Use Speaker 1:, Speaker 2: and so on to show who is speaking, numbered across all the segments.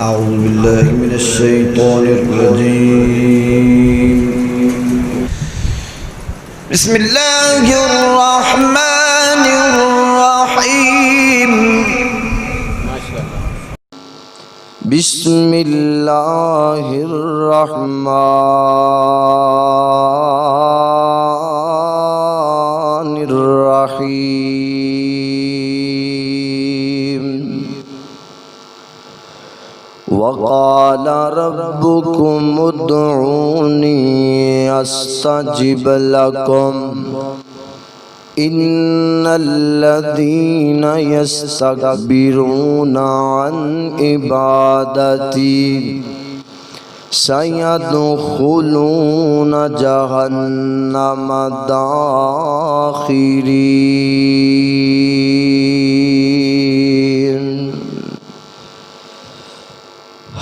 Speaker 1: أعوذ بالله من الشيطان الرجيم. بسم الله الرحمن الرحيم. بسم الله الرحمن الرحيم. وقال ربكم ادعوني استجب لكم ان الذين يستكبرون عن عبادتي سيدخلون جهنم داخرين.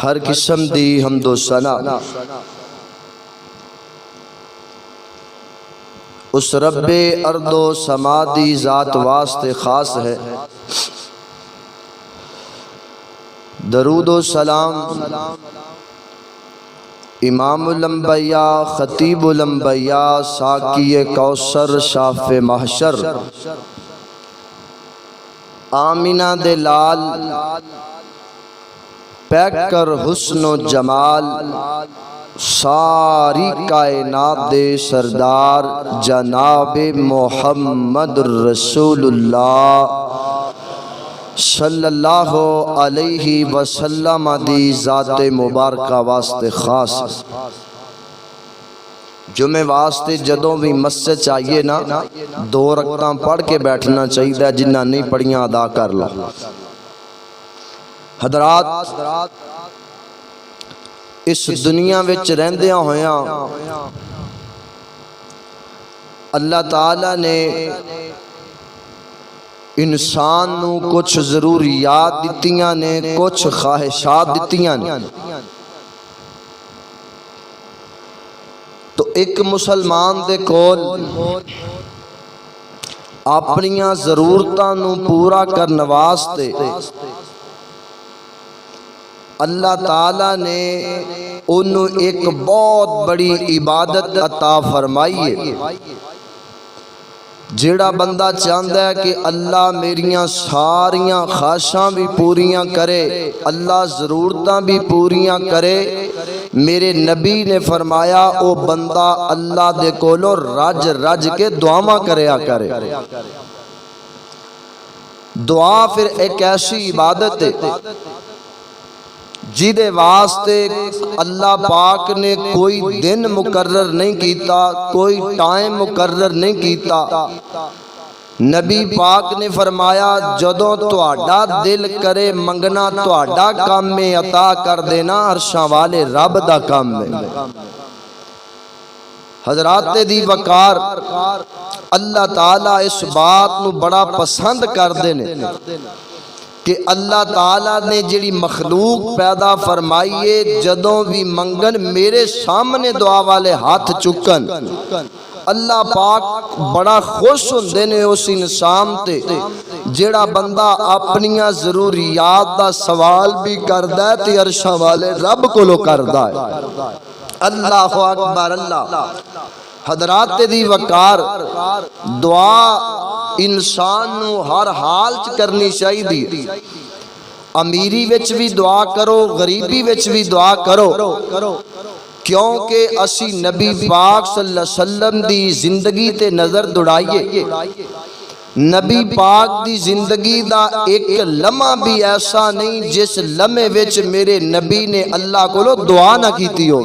Speaker 1: ہر قسم دی حمد و ثنا اس رب ارض و سما دی ذات واسطے خاص ہے. درود و سلام امام الانبیاء خطیب الانبیاء ساقی کوثر شاف محشر آمینہ دے لال پیک کر حسن و جمال ساری کائنات دے سردار جناب محمد رسول اللہ صلی اللہ علیہ وسلم دی ذات مبارکہ واسطے خاص. جمعے واسطے جدوں بھی مسجد چاہیے نا 2 رکعتاں پڑھ کے بیٹھنا چاہیے، جنہ نہیں پڑھیاں ادا کر لو. حضرات اس دنیا وچ رہندیاں ہویاں اللہ تعالی نے انسان نو کچھ ضروریات دتیاں نے، کچھ خواہشات دتیاں نے. تو ایک مسلمان دے کول اپنیاں ضرورتاں نو پورا کرن واسطے اللہ تعالیٰ نے انہوں ایک بہت بڑی عبادت عطا فرمائی ہے. جیڑا بندہ چاہتا ہے کہ اللہ میریاں ساریاں خواہشاں بھی پوریاں کرے، اللہ ضرورتاں بھی پوریاں کرے، میرے نبی نے فرمایا او بندہ اللہ دے کولو رج رج کے دعاواں کریا کرے. دعا پھر ایک ایسی عبادت ہے جیدے واسطے اللہ پاک نے کوئی دن مقرر نہیں کیتا، کوئی ٹائم مقرر نہیں کیتا. نبی پاک نے فرمایا جدوں تہاڈا دل کرے منگنا تہاڈا کام میں عطا کر دینا عرشاں والے رب دا کام ہے. حضرات دی وقار اللہ تعالیٰ اس بات نو بڑا پسند کر دینے کہ اللہ تعالیٰ نے جڑی مخلوق پیدا فرمائیے جدوں بھی منگن میرے سامنے دعا والے ہاتھ چکن. اللہ پاک بڑا خوش ہوندے نے اس انسان تے جڑا بندہ اپنیاں ضروریات دا سوال بھی کردا ہے تے عرشاں والے رب کولو کردا ہے. اللہ اکبر اللہ. حضرات دی وقار دعا انسان نو ہر حال چ کرنی چاہیے. امیری وچ بھی دعا کرو، غریبی وچ بھی دعا کرو، کیونکہ اسی نبی پاک صلی اللہ علیہ وسلم دی زندگی تے نظر دوڑائیے. نبی پاک دی زندگی دا ایک لمحہ بھی ایسا نہیں جس لمحے وچ میرے نبی نے اللہ کولو دعا نہ کیتی ہو.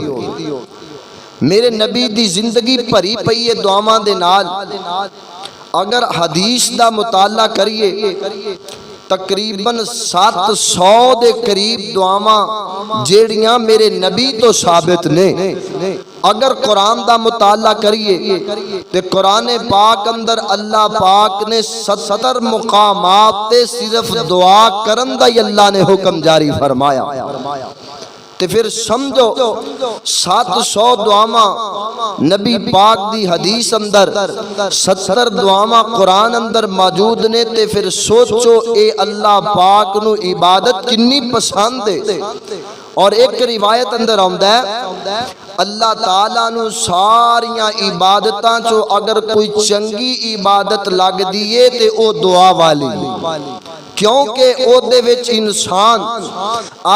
Speaker 1: میرے نبی دی زندگی بھری پئی ہے دعاواں دے نال. اگر حدیث دا مطالعہ کریے تقریباً 700 دے قریب دعاواں جیڑیاں میرے نبی تو ثابت نے. اگر قرآن دا مطالعہ کریے تے قرآن پاک اندر اللہ پاک نے 70 مقامات تے صرف دعا کرن دا ہی اللہ نے حکم جاری فرمایا. تے پھر سمجھو 700 دعاواں نبی پاک دی حدیث اندر 70 دعاواں قرآن اندر موجود نے تے پھر سوچو اے اللہ پاک نو عبادت کنی پسند ہے۔ اور ایک روایت اندر آمدہ ہے اللہ تعالیٰ نو ساریاں عبادتاں چو اگر کوئی چنگی عبادت لگ دیئے تے او دعا والی، کیونکہ او دے وچ انسان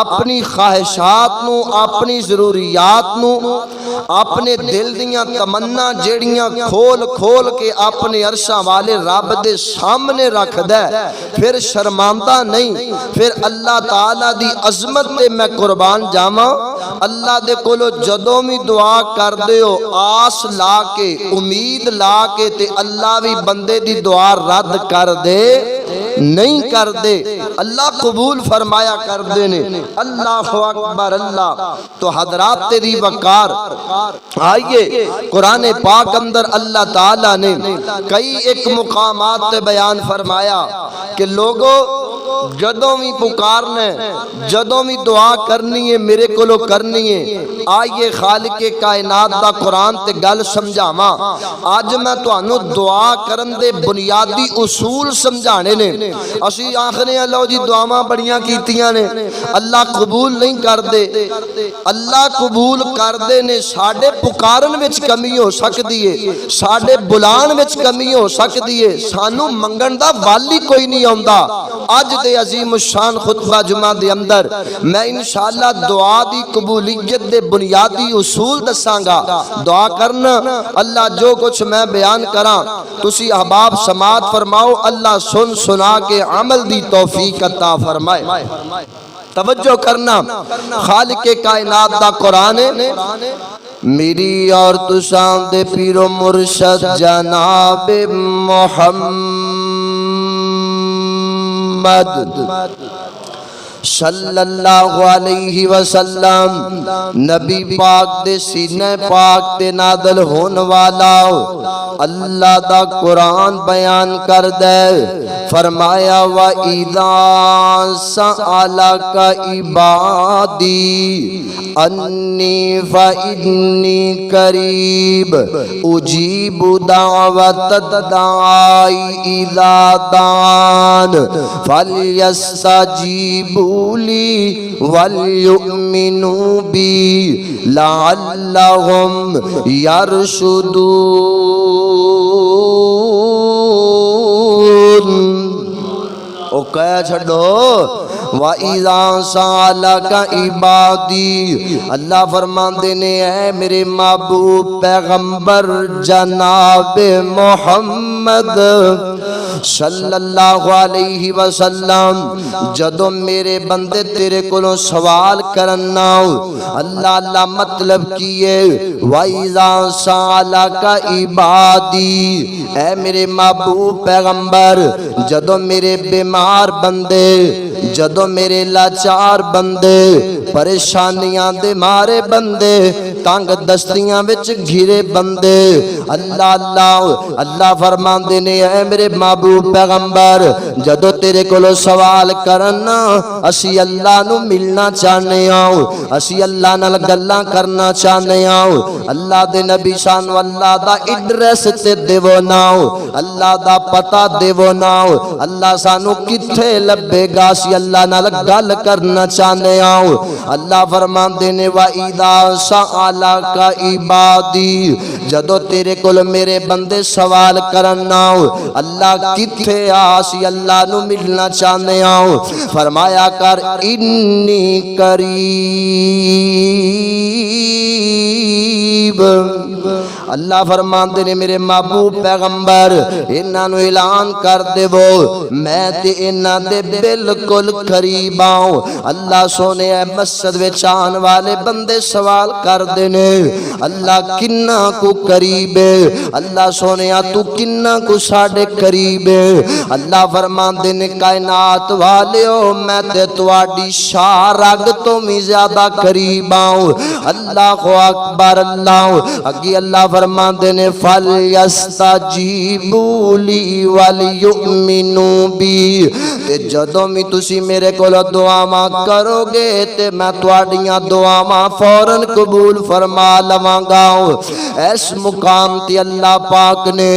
Speaker 1: اپنی خواہشات نو، اپنی ضروریات نو، اپنے دل دیاں تمنا جیڑیاں کھول کھول کے اپنے عرشاں والے رب دے سامنے رکھ دے، پھر شرماندہ نہیں، پھر اللہ تعالیٰ دی عظمت تے میں قربان جاواں اللہ دے کولو جدوں بھی دعا کر دیو آس لا کے امید لا کے تے اللہ بھی بندے دی دعا رد کر دے نہیں کر دے، اللہ قبول فرمایا کر دے نے۔ اللہ اکبر اللہ۔ تو حضرات تیری وقار آئیے قرآن پاک اندر اللہ تعالیٰ نے کئی ایک مقامات تے بیان فرمایا کہ لوگوں جدوں بھی پکارنے، جدوں بھی دعا کرنی ہے میرے کولو کرنی ہے۔ آئیے خالق کائنات دا قرآن تے گل سمجھاواں۔ آج میں تانوں دعا کرن دے بنیادی اصول سمجھانے نے۔ اسی آخنے اللہ جی دعاواں بڑیاں کیتیاں نے اللہ قبول نہیں کر دے، اللہ قبول کر دے نے، ساڈے پکارن وچ کمی ہو سکدی ہے، ساڈے بلان وچ کمی ہو سکدی ہے، سانو منگن دا والی کوئی نہیں آندا۔ اج دے عظیم الشان خطبہ جمعہ دے اندر میں انشاءاللہ دعا دی قبولیت دے بنیادی اصول دساں گا۔ دعا کرنا اللہ جو کچھ میں بیان کراں تسی احباب سماعت فرماؤ، اللہ سن سنا کے عمل دی توفیق عطا فرمائے۔ توجہ کرنا، خالق کائنات دا قرآن ہے میری اور تساں دے پیر و مرشد جناب محمد صلی اللہ علیہ وسلم نبی پاک دے سینہ پاک تے نازل ہون والا اللہ دا قرآن بیان کر دے، فرمایا وَإِذَا سَأَلَكَ عِبَادِي أَنِّي فَإِنِّي قَرِيبٌ أُجِيبُ دَعْوَةَ الدَّاعِ إِذَا دَعَانِ فَلْيَسْتَجِيبُوا لِي وَلْيُؤْمِنُوا بِي لَعَلَّهُمْ يَرْشُدُونَ۔ او کہہ چھڑو وَإِذَا سَأَلَكَ عِبَادِي، اللہ فرماندے نے اے میرے محبوب پیغمبر جناب محمد صلی اللہ علیہ وسلم جدو میرے بندے تیرے کولوں سوال کرنا اللہ اللہ مطلب کیے وَإِذَا سَأَلَكَ عِبَادِي، اے میرے محبوب پیغمبر جدو میرے بیمار بندے، جدو میرے لاچار بندے، پریشانیاں دے مارے بندے، تانگ دستیاں وچ گھرے بندے، اللہ اللہ اللہ فرماندے نے اے میرے محبوب پیغمبر جدو تیرے کولو سوال کرنا اسی اللہ نو ملنا چاہنے آؤ، اسی اللہ نال گلاں کرنا چاہنے آؤ، اللہ دے نبی سانو اللہ دا ایڈریس تے دیو ناؤ، اللہ دا پتہ دیو ناؤ، اللہ سانو کتھے لبے گا سی اللہ نال گل کرنا چاہنے آؤ۔ اللہ فرماندے نے وَإِذَا سَأَلَكَ عِبَادِي، جدو تیرے کول میرے بندے سوال کرنا اللہ کتھے آسی اللہ نو ملنا چاہنے آؤ، فرمایا کر انی قریب۔ اللہ فرماندے نے میرے محبوب پیغمبر انہاں نو اعلان کر دے وہ میں تے انہاں دے بالکل قریب آؤں۔ اللہ سونے اے مسجد وچ آن والے بندے سوال کر دے نے اللہ کنہ کو قریب ہے، اللہ سونے تو کنہ کو ساڑے قریب ہے۔ اللہ فرماندے نے کائنات والے ہو میں تے تواڈی شارگ تو بھی زیادہ قریب آؤں۔ اللہ اکبر اللہ اگی اللہ فرماندے فرماندے نے فَلْيَسْتَجِيبُوا لِي وَلْيُؤْمِنُوا بِي تے جدوں بھی تسی میرے کول دعاواں کرو گے تے میں تواڈیاں دعاواں فوراً قبول فرما لواں گا۔ اس مقام تے اللہ پاک نے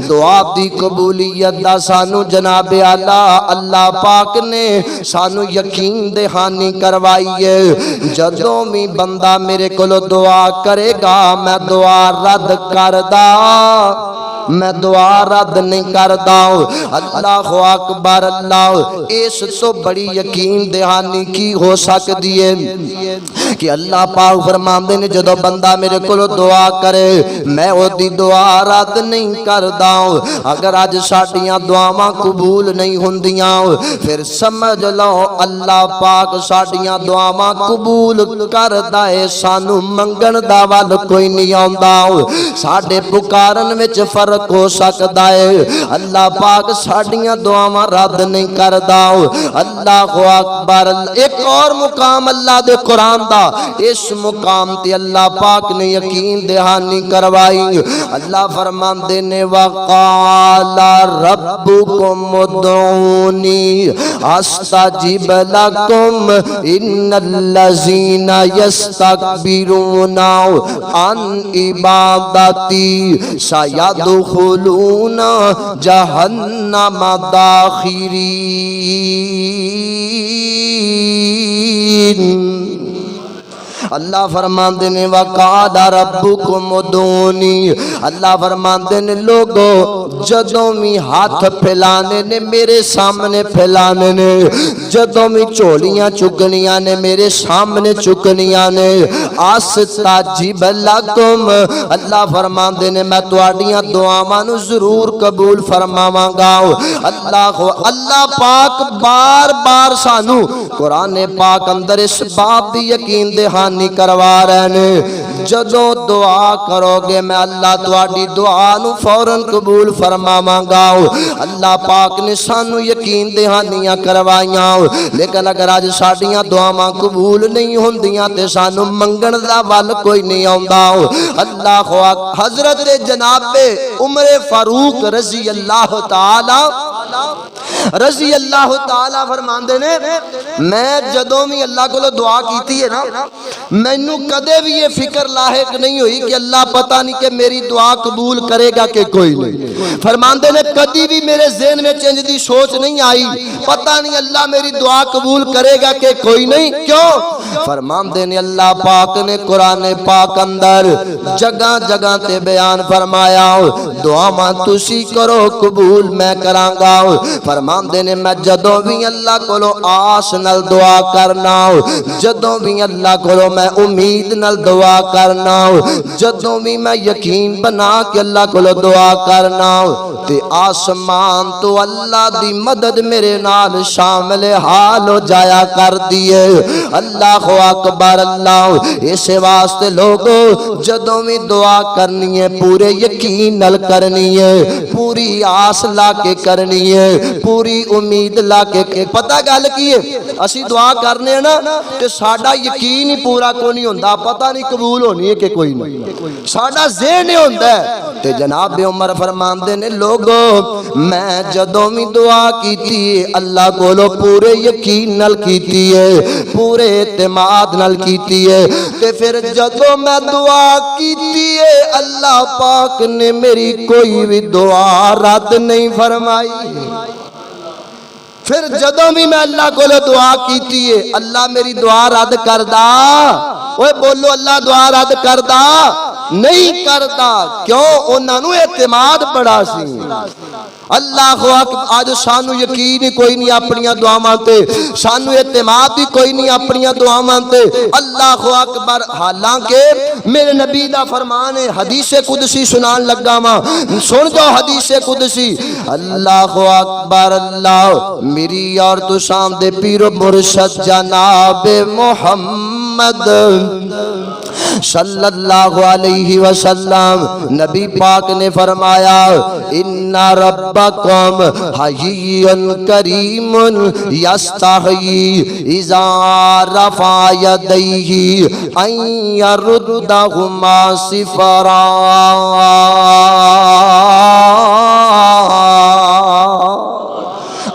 Speaker 1: دعا دی قبولیت دا سانو جناب اعلیٰ اللہ پاک نے سانو یقین دہانی کروائی ہے۔ جدوں بھی بندہ میرے کولو دعا کرے گا میں دعا رد کردا، میں دعا رد نہیں کردا۔ اللہ اکبر اللہ، اس تو بڑی یقین دہانی کی ہو سکتی ہے کہ اللہ پاک فرماندے نے جدو بندہ میرے کولو دعا کرے میں او دی دعا رد نہیں کردا۔ اگر اج ساڈیاں دعاواں قبول نہیں ہوندیاں پھر سمجھ لو اللہ پاک ساڈیاں دعاواں قبول کردا ہے، سانو منگن دا ول کوئی نہیں آوندا، ساڈے پکارن وچ فرق ہو سکدا ہے۔ اللہ پاک ساڈیاں دعاواں رد نہیں کردا۔ اللہ اکبر۔ ایک اور مقام اللہ دے قرآن دا، اس مقام تے اللہ پاک نے یقین دہانی کروائی۔ اللہ فرماندے نے وَقَالَ رَبُّكُمْ ادْعُونِي أَسْتَجِبْ لَكُمْ إِنَّ الَّذِينَ يَسْتَكْبِرُونَ عَنْ عِبَادَتِي سَيَدْخُلُونَ جَهَنَّمَ دَاخِرِينَ۔ اللہ فرماندے نے وَقَالَ رَبُّكُمْ ادْعُونِي، اللہ فرماندے نے لوگو جدوں بھی ہاتھ پھیلانے نے میرے سامنے پھیلانے نے، جدوں بھی چولیاں چکنیاں نے میرے سامنے چکنیاں نے، أَسْتَجِبْ لَكُمْ، اللہ فرماندے نے میں تواڈیاں دعاواں نو ضرور قبول فرماواں گا۔ اللہ پاک بار بار سانو قرآن پاک اندر اس بات دی یقین دہانی کروا رہے نے، جدوں دعا کرو گے میں اللہ تواڈی دعا نو فوراً قبول فرماواں گا۔ اللہ پاک نے سانو یقین دہانیاں کروائیاں، لیکن اگر اج ساڈیاں دعاواں قبول نہیں ہوندیاں تے سانو منگن دا ول کوئی نہیں آوندا۔ اللہ حضرت جناب عمر فاروق رضی اللہ تعالی فرماندے نے میں جدوں بھی اللہ کو دعا کیتی ہے نا مینوں کدے بھی یہ فکر لاحق نہیں ہوئی کہ اللہ پتہ نہیں کہ میری دعا قبول کرے گا کہ کوئی نہیں۔ فرماندے نے کدی بھی میرے ذہن میں چنج دی سوچ نہیں آئی پتہ نہیں اللہ میری دعا قبول کرے گا کہ کوئی نہیں۔ کیوں؟ فرماندے نے اللہ پاک نے قرآن پاک اندر جگہ جگہ تے بیان فرمایا دعاواں تسی کرو قبول میں کراں گا۔ فرماندے نے میں جدوں بھی اللہ کولو آس نال دعا کرنا، جدوں بھی اللہ کولو میں امید نال دعا کرنا، جدوں بھی میں یقین بنا کے اللہ کولو دعا کرنا تے آسمان تو اللہ دی مدد میرے نال شامل حال ہو جایا کر دیے۔ اللہ اکبر اللہ، اس واسطے لوگو جدوں بھی دعا کرنی ہے پورے یقین نال کرنی ہے، پوری آس لا کے کرنی ہے، پوری امید لا کے۔ پتہ گل کی ہے اسی دعا کرنے نا تے ساڈا یقین ہی پورا کو نہیں ہوندا، پتہ نہیں قبول ہونی ہے کہ کوئی نہیں، ساڈا ذہن ہی ہوندا ہے۔ تے جناب عمر فرماندے نے لوگو میں جدوں بھی دعا کیتی ہے اللہ کولو پورے یقین نال کیتی ہے، پورے اعتماد نال کیتی ہے، تے پھر جدوں میں دعا کیتی ہے اللہ پاک نے میری کوئی بھی دعا رد نہیں فرمائی۔ پھر جدوں بھی میں اللہ کو دعا کیتی ہے اللہ میری دعا رد کردا، اوے بولو اللہ دعا رد کردا نہیں کردا۔ کیوں؟ انہاں نوں اعتماد بڑا سی۔ اللہ اکبر، آج سانو یقین ہی کوئی نہیں اپنیاں دعاواں تے، سانو اعتماد ہی کوئی نہیں اپنیاں دعاواں تے۔ اللہ اکبر، حالانکہ میرے نبی دا فرمان ہے، حدیث قدسی سنان لگا ماں، سن جاؤ حدیث قدسی۔ اللہ اکبر اللہ، میری اور تو سامنے پیر و مرشد جناب محمد محمد صلی اللہ علیہ وسلم نبی پاک نے فرمایا ان ربکم حیی کریم یستحیی اذا رفع یدیہ ان یردہما صفرا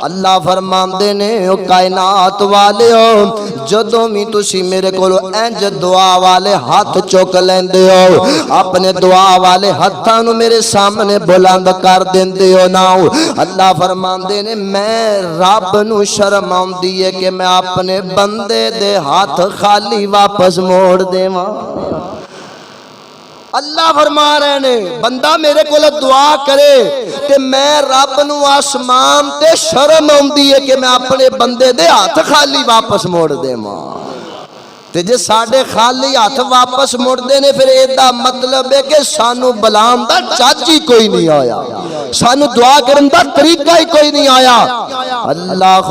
Speaker 1: اللہ فرماندے نے او کائنات والے ہو جدوں بھی تسی میرے کولو انج دعا والے ہاتھ چک لیندے ہو اپنے دعا والے ہاتھاں نو میرے سامنے بلند کر دیندے ہو نا اللہ فرماندے نے میں رب نو شرم آندی ہے کہ میں اپنے بندے دے ہاتھ خالی واپس موڑ دیواں اللہ فرما رہے نے بندہ میرے کو دعا کرے کہ میں رب نو آسمان تے شرم آندی ہے کہ میں اپنے بندے دے ہاتھ خالی واپس موڑ دے ماں تے جے ساڈے خالی ہاتھ واپس مڑ دے نے پھر ایدا مطلب ہے کہ سانو بلام دا چاچ ہی کوئی نہیں آیا سانو دعا کرن دا طریقہ ہی کوئی نہیں آیا اللہ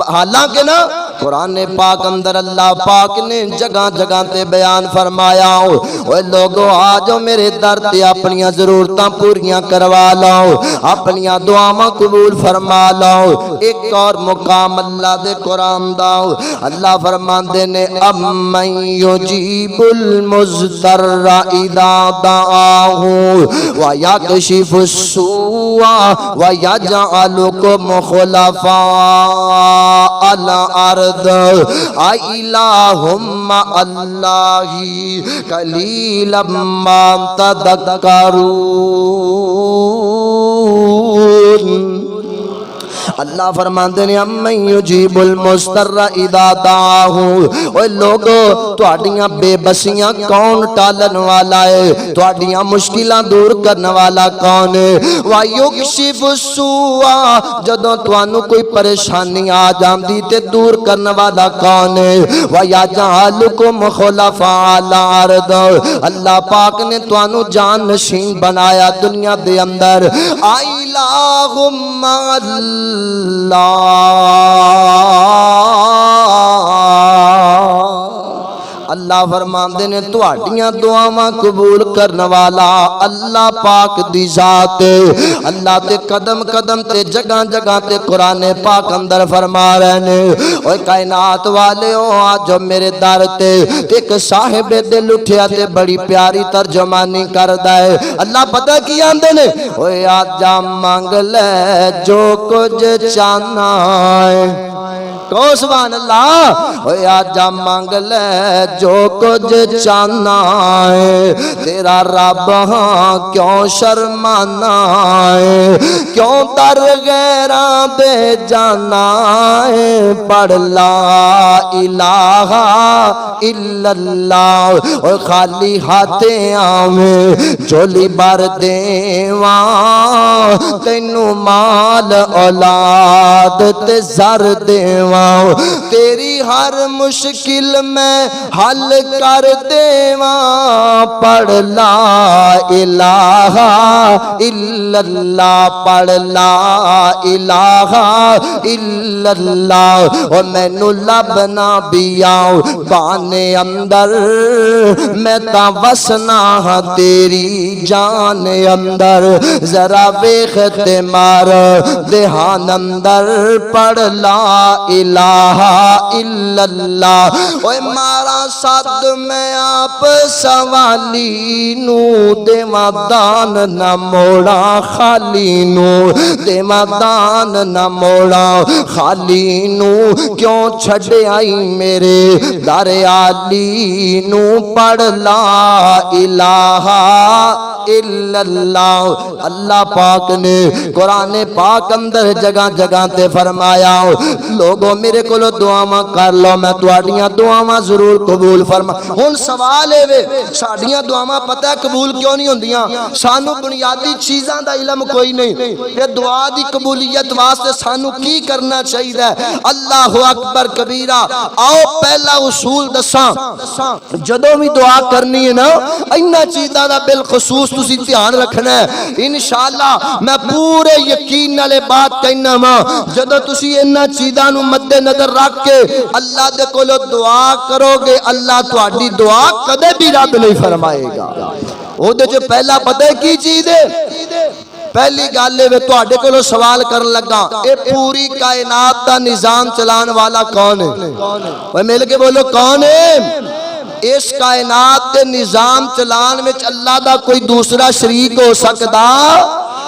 Speaker 1: حالانکہ نا قرآن پاک اندر اللہ پاک نے جگہ جگہ تے بیان فرمایا اوے لوگو آجو میرے در تے اپنیاں ضرورتاں پوریاں کروا لاؤ اپنیاں دعاواں قبول فرما لاؤ ایک اور مقام اللہ دے قرآن دا اللہ فرماندے نے من یجیب المضطر اذا دعاہ ویکشف السوء ویجعلکم خلفاء الارض الہ مع اللہ قلیلا ما تذکرون اللہ فرماندے نے امن یجیب المضطر اذا دعاہ اوے لوگو تواڈیاں بے بسیاں کون ٹالن والا ہے تواڈیاں مشکلاں دور کرن والا کون ہے ویکشف السوء جدوں تانوں کوئی پریشانی آ جاندی تے دور کرن والا کون ہے ویجعلکم خلفاء الارض اللہ پاک نے تانوں جان نشین بنایا دنیا دے اندر الہم اللہ اللہ فرماندے نے تواڈیاں دعاواں قبول کرن والا اللہ پاک دی ذات اللہ تے قدم قدم تے جگہ جگہ تے قرآن پاک اندر فرما رہے نے اوے کائنات والے او آج میرے در تے ایک صاحب دل اٹھیا تے بڑی پیاری ترجمانی کردا ہے اللہ پتہ کی آندے نے اوے آج مانگ لے جو کچھ چاہنا ہے کو سبحان اللہ اوے آج مانگ لے جو کچھ چاہنا ہے تیرا رب ہاں کیوں شرمانا ہے کیوں در غیراں دے جانا ہے پڑھ لا الہ الا اللہ اور خالی ہاتھیں آویں جھولی بھر دیواں تینوں مال اولاد تے زر دیواں تیری ہر مشکل میں حل کر دیواں پڑھ لا الہ الا اللہ پڑھ لا الہ الا اللہ اور مینوں لبنا بھی آؤ بانے اندر میں تا وسنا ہاں تیری جان اندر ذرا ویخت مار دہان اندر پڑھ لا الہ الا اللہ اوے مارا صد میں آپ سوالی نو دیواں دان نہ موڑا خالی نو دیواں دان نہ موڑا خالی نو کیوں چھڑ آئی میرے در عالی نو پڑھ لا الہ الا اللہ اللہ پاک نے قرآن پاک اندر جگہ جگہ تے فرمایا لوگوں میرے کو دعاواں کر لو میں تواڈیاں دعاواں ضرور قبول فرما ہن سوال ہے وے ساڈیاں دعاواں پتہ ہے قبول کیوں نہیں ہوندیاں سانو بنیادی چیزاں دا علم کوئی نہیں تے دعا دی قبولیت واسطے سانو کی کرنا چاہیے اللہ اکبر کبیرہ آؤ پہلا اصول دساں جدوں بھی دعا کرنی ہے نا انہاں چیزاں دا بالخصوص تسی دھیان رکھنا ہے انشاءاللہ میں پورے یقین نالے بات کہنا وا جدوں تسی انہاں چیزاں نو مد نظر رکھ کے اللہ دے کولو دعا کرو گے اللہ تہاڈی دعا کدے بھی رد نہیں فرمائے گا۔ او دے جو پہلا پتہ ہے کی چیز ہے؟ پہلی گل ہے تہاڈے کولوں سوال کرن لگا اے پوری کائنات دا نظام چلان والا کون ہے؟ اوے مل کے بولو کون ہے؟ اس کائنات دے نظام چلان وچ اللہ دا کوئی دوسرا شریک ہو سکدا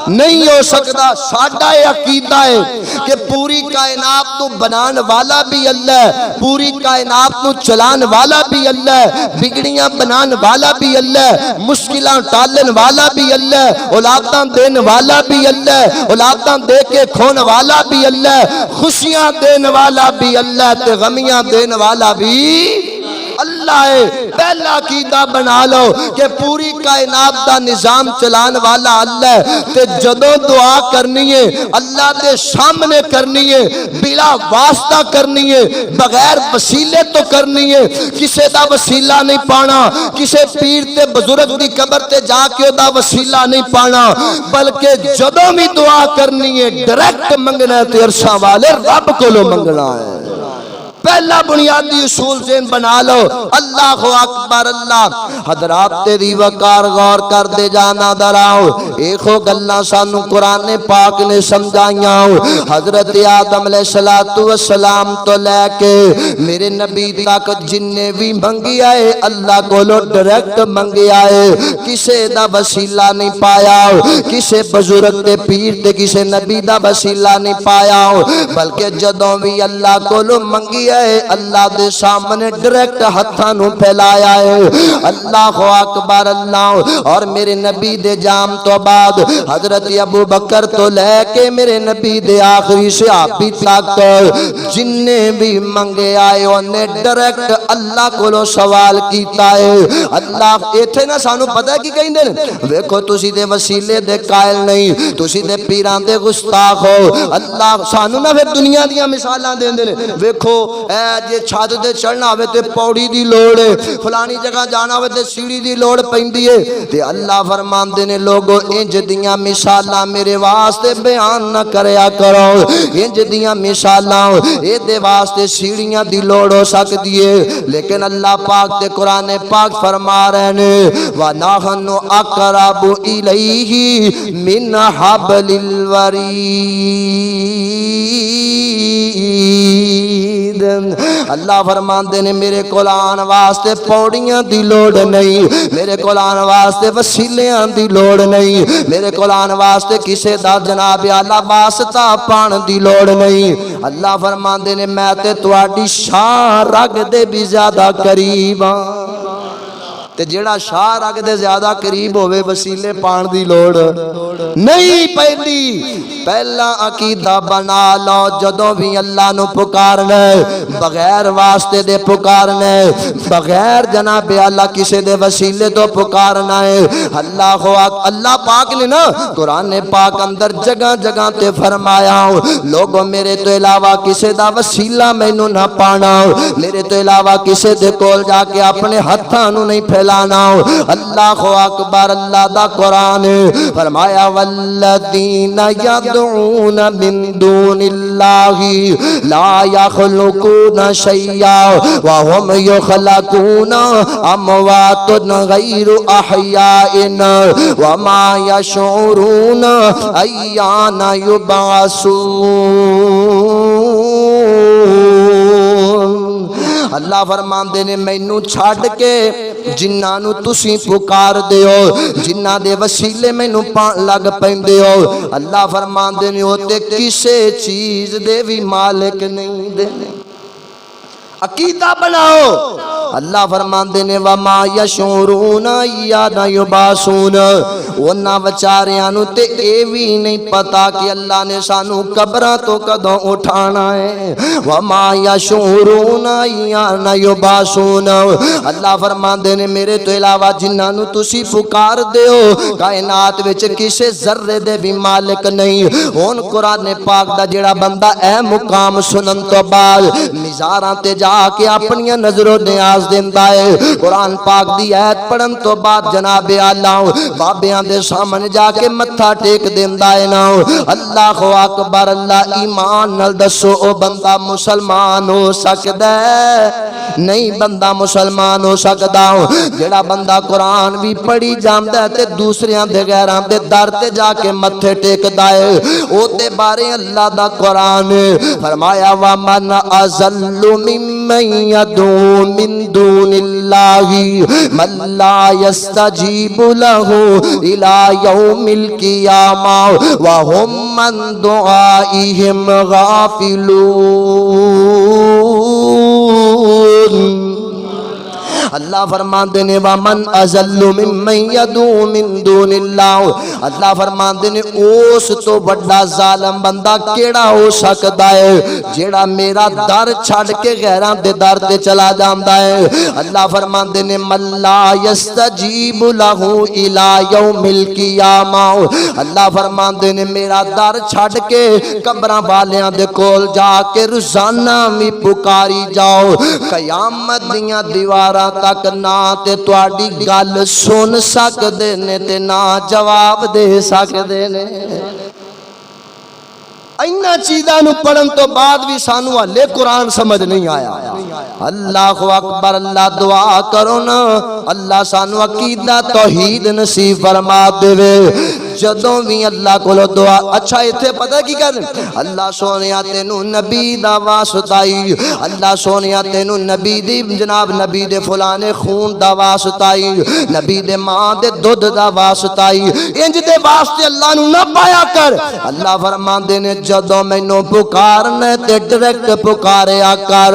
Speaker 1: نہیں ہو سکتا۔ ساڈا یہ عقیدہ ہے کہ پوری کائنات کو بنان والا بھی اللہ ہے، پوری کائنات کو چلان والا بھی اللہ ہے، بگڑیاں بنان والا بھی اللہ ہے، مشکلاں ٹالن والا بھی اللہ ہے، اولاداں دین والا بھی اللہ ہے، اولاداں دے کے کھون والا بھی اللہ ہے، خوشیاں دین والا بھی اللہ ہے، تے غمیاں دین والا بھی اللہ ہے۔ پہلا عقیدہ بنا لو کہ پوری کائنات دا نظام چلان والا اللہ ہے، تے جدوں دعا کرنی ہے اللہ دے سامنے کرنی ہے، بلا واسطہ کرنی ہے، بغیر وسیلے تو کرنی ہے، کسے دا وسیلہ نہیں پانا، کسے پیر تے بزرگ دی قبر تے جا کے دا وسیلہ نہیں پانا، بلکہ جدوں بھی دعا کرنی ہے ڈائریکٹ منگنا ہے تے عرشاں والے رب کولوں منگنا ہے۔ پہلا بنیادی اصول ذہن بنا لو، اللہ اکبر اللہ۔ حضرات تیری وقار غور کر دے جانا دراؤ، ایک ہو گلہ سانو قرآن پاک نے سمجھائیاں۔ حضرت آدم علیہ السلام تو لے کے میرے نبی تک جننے بھی منگی آئے اللہ کو لو ڈائریکٹ منگی آئے، کسے دا وسیلہ نہیں پایا، کسے بزرگ تے پیر تے کسے نبی دا وسیلہ نہیں پایا، بلکہ جدوں بھی اللہ کو لو منگی اللہ دے سامنے ڈائریکٹ ہتھاں نو پھیلایا ہے۔ اللہ اکبر اللہ۔ اور میرے نبی دے جام تو بعد حضرت ابو بکر تو لے کے میرے نبی دے آخری صحابی تک جننے بھی منگے آئے انہیں ڈائریکٹ اللہ کو سوال کیتا ہے۔ اللہ ایتھے نا سانو پتہ ہے کی کہندے نے، ویکھو تسی دے وسیلے دے قائل نہیں، تسی دے پیران دے گستاخ ہو۔ اللہ سانو نہ پھر دنیا دیاں مثالاں دیندے نے، ویکھو اے جے چھت تے چڑھنا ہوے تے پوڑی دی لوڑ ہے، فلانی جگہ جانا ہوے تے سیڑھی دی لوڑ پیندی ہے، تے اللہ فرماندے نے لوگو انج دیاں مثالاں میرے واسطے بیان نہ کریا کرو، انج دیاں مثالاں اے دے واسطے سیڑھیاں دی لوڑ ہو سکدی ہے، لیکن اللہ پاک تے قرآن پاک فرما رہے نے وَنَحْنُ أَقْرَبُ إِلَيْهِ مِنْ حَبْلِ الْوَرِيدِ۔ اللہ فرماندے نے میرے کول آن واسطے پوڑیاں دی لوڑ نہیں، میرے کول آن واسطے وسیلیاں دی لوڑ نہیں، میرے کول آن واسطے کسے دا جناب اعلیٰ واسطہ پان دی لوڑ نہیں۔ اللہ فرماندے نے میں تے تواڈی شاہ رگ دے بھی زیادہ قریب ہاں، تے جیڑا شاہ رگ دے زیادہ قریب ہوئے وسیلے پان دی لوڑ نہیں پیندی۔ پہلا عقیدہ بنا لو جدوں بھی اللہ نو پکارنا بغیر واسطے دے پکارنا، بغیر جناب اللہ کسے دے وسیلے تو پکارنا ہے۔ اللہ پاک نے نا قرآن پاک اندر جگہ جگہ تے فرمایا لوگوں میرے تو علاوہ کسے دا وسیلہ مینوں نہ پانا، میرے تو علاوہ کسے دے کول جا کے اپنے ہتھاں نو نہیں پھیلانا۔ اللہ اکبر اللہ دا قرآن فرمایا والذین یدعون من دون اللہ لا یخلقون شیئا وهم یخلقون اموات غیر احیاء وما یشعرون ایان یبعثون۔ اللہ فرماندے نے مینوں چھڈ کے جنہاں نو تسی پکار دیو، جنہاں دے وسیلے مینوں پان لگ پیندے ہو، اللہ فرماندے نے او تے کسے چیز دے بھی مالک نہیں دے۔ عقیدہ بناؤ، اللہ فرماندے نے وما یشعرون ایان یبعثون، انہاں بیچاریاں نو تے اے وی نہیں پتا کہ اللہ نے سانو قبراں تو کدوں اٹھانا ہے۔ وما یشعرون ایان یبعثون، اللہ فرماندے نے میرے تو علاوہ جنہاں نو تسی پکار دیو کائنات وچ کسے ذرے دے بھی مالک نہیں۔ ہن قرآن پاک دا جڑا بندہ اے مقام سنن تو بعد مزاراں تے جا کے اپنی نظر و نیاز دیندا ہے، قرآن پاک دی آیت پڑھن تو بعد جناب اعلیٰ بابیاں دے سامنے جا کے متھا ٹیک دیندا ہے نا اللہ اکبر اللہ ایمان نال دسو او بندہ مسلمان ہو سکدا ہے؟ نہیں بندہ مسلمان ہو سکدا جڑا بندہ قرآن بھی پڑھی جاندا ہے تے دوسریاں دے غیراں دے در تے جا کے متھے ٹیکدا ہے او تے بارے اللہ دا قرآن فرمایا وَمَنْ أَضَلُّ مِمَّنْ يَدْعُو مِن دُونِ اللَّهِ مَن لَّا يَسْتَجِيبُ لَهُ إِلَى يَوْمِ الْقِيَامَةِ وَهُمْ عَن دُعَائِهِمْ غَافِلُونَ۔ اللہ فرماندے نے وَمَنْ أَضَلُّ مِمَّنْ يَدْعُو مِن دُونِ اللَّهِ اللہ فرماندے نے اس تو بڑا ظالم بندہ کیڑا ہو سکتا ہے جیڑا میرا در چھڑ کے غیراں دے در تے چلا جاندا ہے۔ اللہ فرماندے نے مَن لَّا يَسْتَجِيبُ لَهُ إِلَى يَوْمِ الْقِيَامَةِ اللہ فرماندے نے میرا در چھڑ کے قبراں والیاں دے کول جا کے روزانہ بھی پکاری جاؤ قیامت دیاں دیواراں تک نہ تے تواڈی گل سن سکدے نے تے نہ جواب دے سکدے نے۔ اینا چیزاں نو پڑھن تو بعد بھی سانو ہلے قرآن سمجھ نہیں آیا۔ اللہ اکبر اللہ دعا کرو نا اللہ سانو عقیدہ توحید نصیب فرما دے جدوں بھی اللہ کو دعا اچھا ایتھے پتہ کی کر اللہ سونیا تینوں نبی دا واسطہ اللہ سونیا تینوں نبی دی جناب نبی دے فلانے خون دا واسطہ نبی دے ماں دے دودھ دا واسطہ انج دے واسطے اللہ نو نہ پایا کر۔ اللہ فرماندے نے جدوں مینوں پکارنے تے ڈائریکٹ پکاریا کر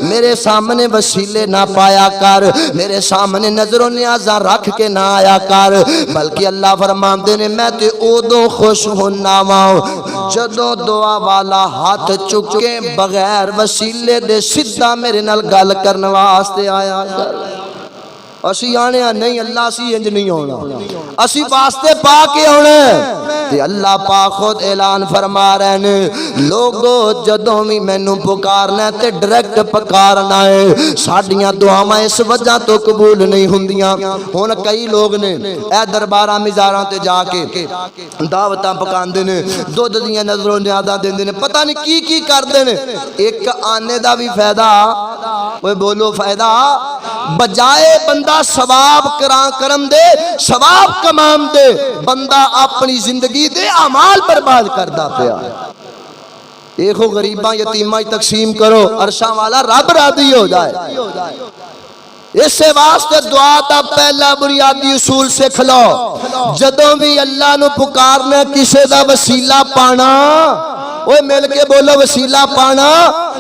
Speaker 1: میرے سامنے وسیلے نہ پایا کر میرے سامنے نظر و نیازاں رکھ کے نہ آیا کر بلکہ اللہ فرماندے نے میں تے اودوں خوش ہونا وا جدوں دعا والا ہاتھ چکے بغیر وسیلے دے سیدھا میرے نال گل کرن واسطے آیا کر۔ اسی آنے نہیں اللہ سی انج نہیں ہونا اسی واسطے پا کے ہونا تے اللہ پاک خود اعلان فرما رہے ہیں لوگو جدوں بھی مینوں پکارنا تے ڈائریکٹ پکارنا ہے ساڈیاں دعاواں اس وجہ تو قبول نہیں ہوندیاں۔ ہن کئی لوگ نے اے درباراں مزاراں تے جا کے دعوتاں پکاندے نے دودھ دیاں نظروں نیازاں دیندے نے پتہ نہیں کی کردے نے ایک آنے دا بھی فائدہ اوے بولو فائدہ بجائے بندہ ثواب کرم دے ثواب کمام دے بندہ اپنی زندگی دے اعمال برباد کردا پیا۔ دیکھو غریباں یتیماں تقسیم کرو عرشاں والا رب راضی ہو جائے۔ اس واسطے دعا دا پہلا بنیادی اصول سکھ لو جدوں بھی اللہ نو پکارنا کسے دا وسیلہ پانا اوے مل کے بولو وسیلہ پانا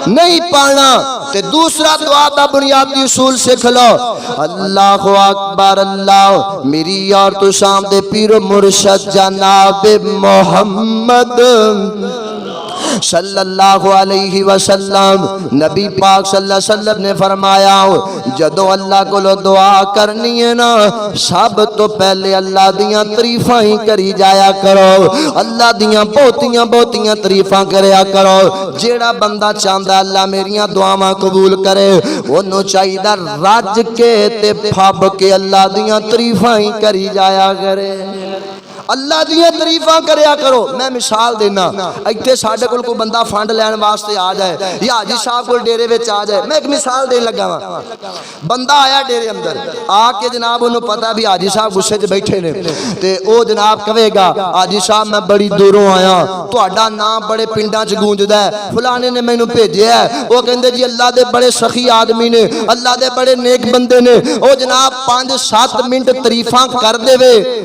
Speaker 1: نہیں پانا تے دوسرا دعا دا بنیادی اصول سکھ لو اللہ اکبر اللہ میری اور تو شام دے پیر و مرشد جناب محمد صلی اللہ علیہ وسلم نبی پاک صلی اللہ علیہ وسلم نے فرمایا جدو اللہ کو دعا کرنی ہے نا سب تو پہلے اللہ دیاں تعریفاں ہی کری جایا کرو اللہ دیاں بہتیاں تعریفاں کریا کرو جیڑا بندہ چاہندا اللہ میریاں دعاواں قبول کرے انہوں چاہیے رج کے تے پھب کے اللہ دیاں تعریفاں ہی کری جایا کرے اللہ دیاں تعریفاں کریا کرو۔ میں مثال دینا ایتھے ساڈے کول کوئی بندہ فنڈ لین واسطے آ جائے یا حاجی صاحب کول ڈیرے وچ آ جائے میں ایک مثال دین لگا وا بندہ آیا ڈیرے اندر آ کے جناب انہوں پتہ بھی حاجی صاحب غصے وچ بیٹھے نے تے او جناب کہے گا حاجی صاحب میں بڑی دوروں آیا تہاڈا نام بڑے پنڈاں چ گونجدا ہے فلانے نے مینوں بھیجیا ہے او کہندے جی اللہ دے بڑے سخی آدمی نے اللہ دے بڑے نیک بندے نے او جناب 5-7 منٹ تعریفاں کر دے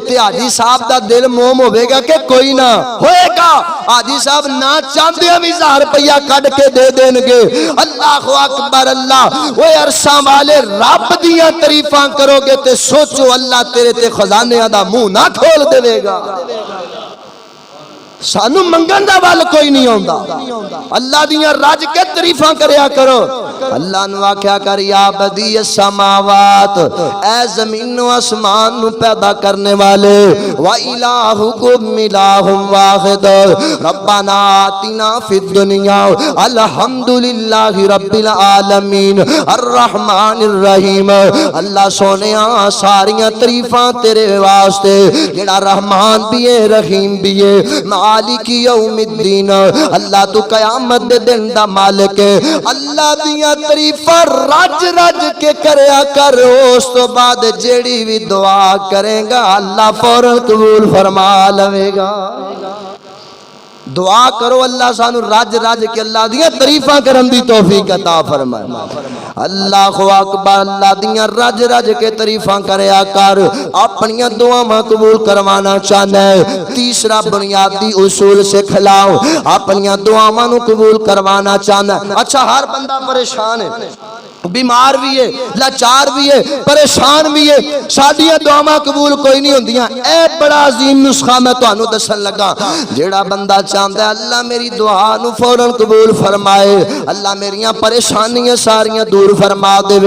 Speaker 1: تے حاجی صاحب دا دل موم ہوئے گا کہ کوئی نہ ہوئے گا حاجی صاحب نہ چاندے ہم 1000 روپیہ کٹ کے دے دیں گے۔ اللہ اکبر اللہ وہ عرصہ والے رب دیاں تعریفاں کرو گے تے سوچو اللہ تیرے تے خزانے دا منہ نہ کھول دے گا۔ سانو منگن دا وال کوئی نہیں ہوندا اللہ دیاں رج کے تعریفاں کریا کرو اللہ نو آکھیا کر یا بدیع السماوات، اے زمین و آسمان نو پیدا کرنے والے، وَإِلَٰهُكُمْ إِلَٰهٌ وَاحِدٌ رَبَّنَا آتِنَا فِي الدُّنْيَا الحمدللہ رب العالمین الرحمن الرحیم۔ اللہ سونیا ساریاں تعریفاں تیرے واسطے جڑا رحمان بھی ہے رحیم بھی ہے، مالک یوم الدین، اللہ تو قیامت دے دن دا مالک ہے۔ اللہ دیاں تعریفاں رج رج کے کریا کر، اس تو بعد جیڑی بھی دعا کرے گا اللہ فوراً قبول فرما لے گا۔ دعا کرو اللہ سانو رج رج کے اللہ دیاں تعریفاں کرن دی توفیق عطا فرمائے۔ اللہ اکبر، اللہ دیاں رج رج کے تعریفاں کریا کر، اپنیاں دعاواں قبول کروانا چاہنا ہے۔ تیسرا بنیادی اصول سکھ لاؤ، اپنیاں دعاواں نو قبول کروانا چاہنا ہے۔ اچھا ہر بندہ پریشان ہے، بیمار بھی ہے، لاچار بھی ہے، پریشان بھی ہے، ساڈیاں دعاواں قبول کوئی نہیں ہوندیاں۔ اے بڑا عظیم نسخہ میں تانوں دسن لگا، جیڑا بندہ چاہتا ہے اللہ میری دعا نو فوراً قبول فرمائے، اللہ میریاں پریشانیاں ساریاں دور فرما دے،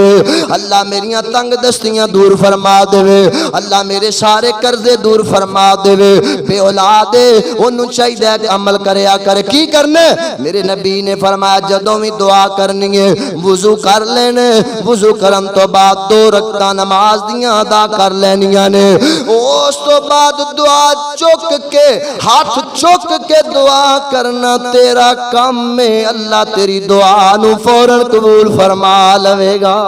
Speaker 1: اللہ میریاں تنگ دستیاں دور فرما دے، اللہ میرے سارے قرضے دور فرما دے، بے اولاد اونوں چاہیے کہ عمل کریا کر۔ کی کرنے؟ میرے نبی نے فرمایا جدوں بھی دعا کرنی ہے وضو کر لے، وضو کرن تو بعد 2 رکعتاں نماز دیاں ادا کر لینیاں نے، اس تو بعد دعا چک کے ہاتھ چک کے دعا کرنا تیرا کام ہے، اللہ تیری دعا نو فوراً قبول فرما لے گا۔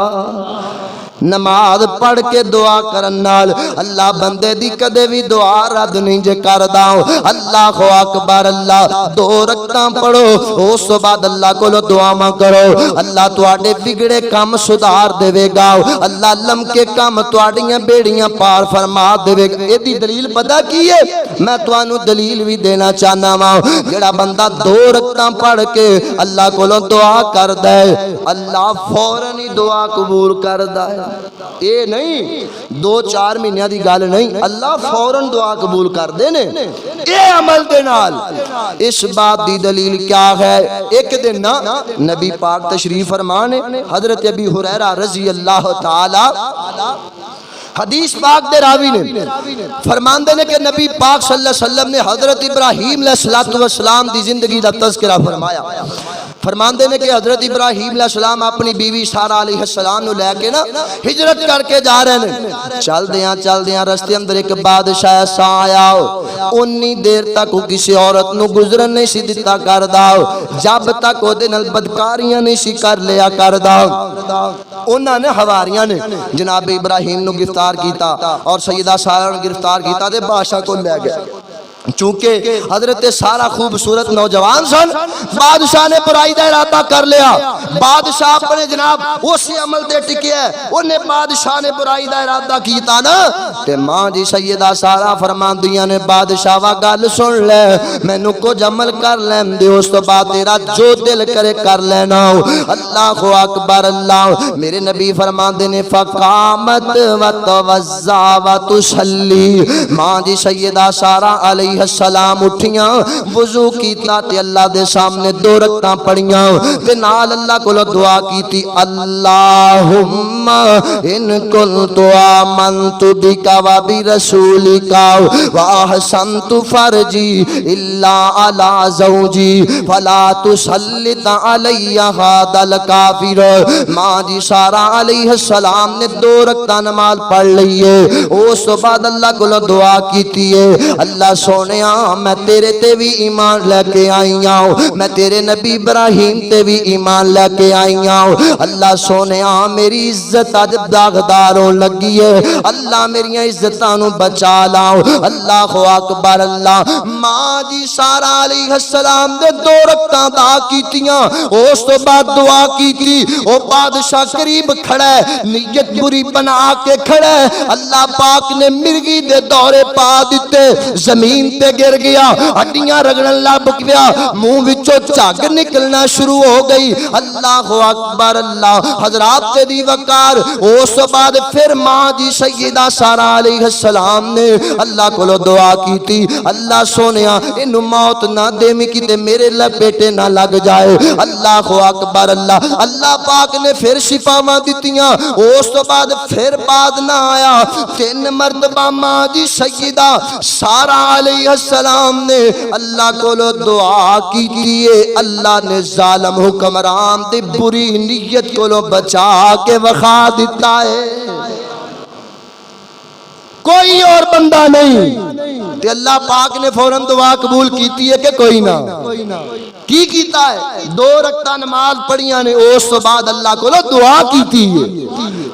Speaker 1: نماز پڑھ کے دعا کرن نال اللہ بندے دی کدے بھی دعا رد نہیں جے کردا۔ اللہ اکبر، اللہ 2 رکعتاں پڑھو، اس تو بعد اللہ کولو دعاواں کرو، اللہ تواڈے بگڑے کام سدھار دے گا، اللہ لمکے کام تواڈیاں بیڑیاں پار فرما دے گا۔ اے دی دلیل پتہ کی ہے؟ میں تانوں دلیل بھی دینا چاہنا وا، جڑا بندہ 2 رکعتاں پڑھ کے اللہ کولو دعا کردا ہے اللہ فوراً ہی دعا قبول کردا ہے۔ اے نہیں 2-4 مہینے دی گل نہیں، اللہ فوراً دعا قبول کر دے نے اے عمل دے نال۔ اس بات دی دلیل کیا ہے؟ ایک دن نا نبی پاک تشریف فرمانے، حضرت ابی ہریرہ رضی اللہ تعالی حدیث پاک دے راوی نے فرماندے نے کہ نبی پاک صلی اللہ علیہ وسلم نے حضرت ابراہیم علیہ السلام دی زندگی دا تذکرہ فرمایا۔ فرماندے نے کہ حضرت ابراہیم علیہ السلام اپنی بیوی سارہ علیہ السلام نو لے کے نا ہجرت کر کے جا رہے ہیں۔ چل دیاں رستے اندر ایک بادشاہ ایسا آیا، انی دیر تک وہ کسی عورت نو گزرن نہیں سی دیتا کردا، جب تک وہ دے نال بدکاریاں نہیں سی کر لیا کردا۔ انہاں نے حواریاں نے جناب ابراہیم نو گرفتار کیتا اور سیدہ سارہ نو گرفتار کیتا تے بادشاہ کو لے گئے۔ چونکہ حضرت سارہ خوبصورت نوجوان سن، بادشاہ نے برائی دا ارادہ کر لیا، بادشاہ اپنے جناب اسی عمل تے ٹکیا ہے، انہیں بادشاہ نے برائی دا ارادہ کیتا نا تے ماں جی سیدہ سارہ فرماندیاں نے بادشاہ وا گل سن لے، مینوں کچھ عمل کر لین دے، اس تو بعد تیرا جو دل کرے کر لینا۔ اللہ اکبر، اللہ میرے نبی فرماندے نے فقامت وتوضا وتصلی، ماں جی سیدہ سارہ علیہ السلام اٹھیاں، وضو کیتا تے اللہ دے سامنے 2 رکعتاں پڑھیاں تے نال اللہ کو دعا کیتی، اللہم ان کنت آمنت بک و برسولک واحسنت فرجی الا علی زوجی فلا تسلط علی ھذا الکافر۔ ماں جی سارہ علیہ السلام نے 2 رکعتاں نماز پڑھ لی ہے، اس تو بعد اللہ کو دعا کیتی ہے، اللہ سونیا میں تیرے تے بھی ایمان لے کے آئی ہوں، میں تیرے نبی ابراہیم تے بھی ایمان لے کے آئی ہوں، اللہ سونیا میری عزت اج داغداروں لگی ہے، اللہ میری عزتاں نو بچا لاؤ۔ اللہ اکبر، اللہ ماں جی سارہ علیہ السلام دے 2 رکعتاں ادا کیتیاں، اس تو بعد دعا کیتی، او بادشاہ قریب کھڑا ہے، نیت بری بنا کے کھڑا ہے، اللہ پاک نے مرغی دے دورے پا دیتے، زمین تے گر گیا, ہڈیاں رگڑن لگ پیا, منہ وچوں جھگ نکلنا شروع ہو گئی. اللہ اکبر اللہ. حضرات دی وقار. اس بعد پھر ماں جی سیدہ سارہ علیہ السلام نے اللہ کو دعا کی تھی, اللہ سونیا اینو موت نہ دے میں کتے میرے لپیٹے نہ لگ جائے. اللہ اکبر اللہ. اللہ پاک نے پھر شفاواں دتیاں. اس تو بعد پھر بعد نہ آیا. 3 مرتبہ ماں جی سیدہ سارہ علیہ السلام نے اللہ کو دعا کی دیئے. اللہ نے ظالم حکمران دی بری نیت کو بچا کے وخا دیتا ہے. کوئی اور بندہ نہیں تے اللہ پاک نے فوراً دعا قبول کیتی ہے کہ کوئی نہ کی کیتا ہے. 2 رکعتاں نماز پڑھیاں نے, اس تو بعد اللہ کو دعا کیتی ہے.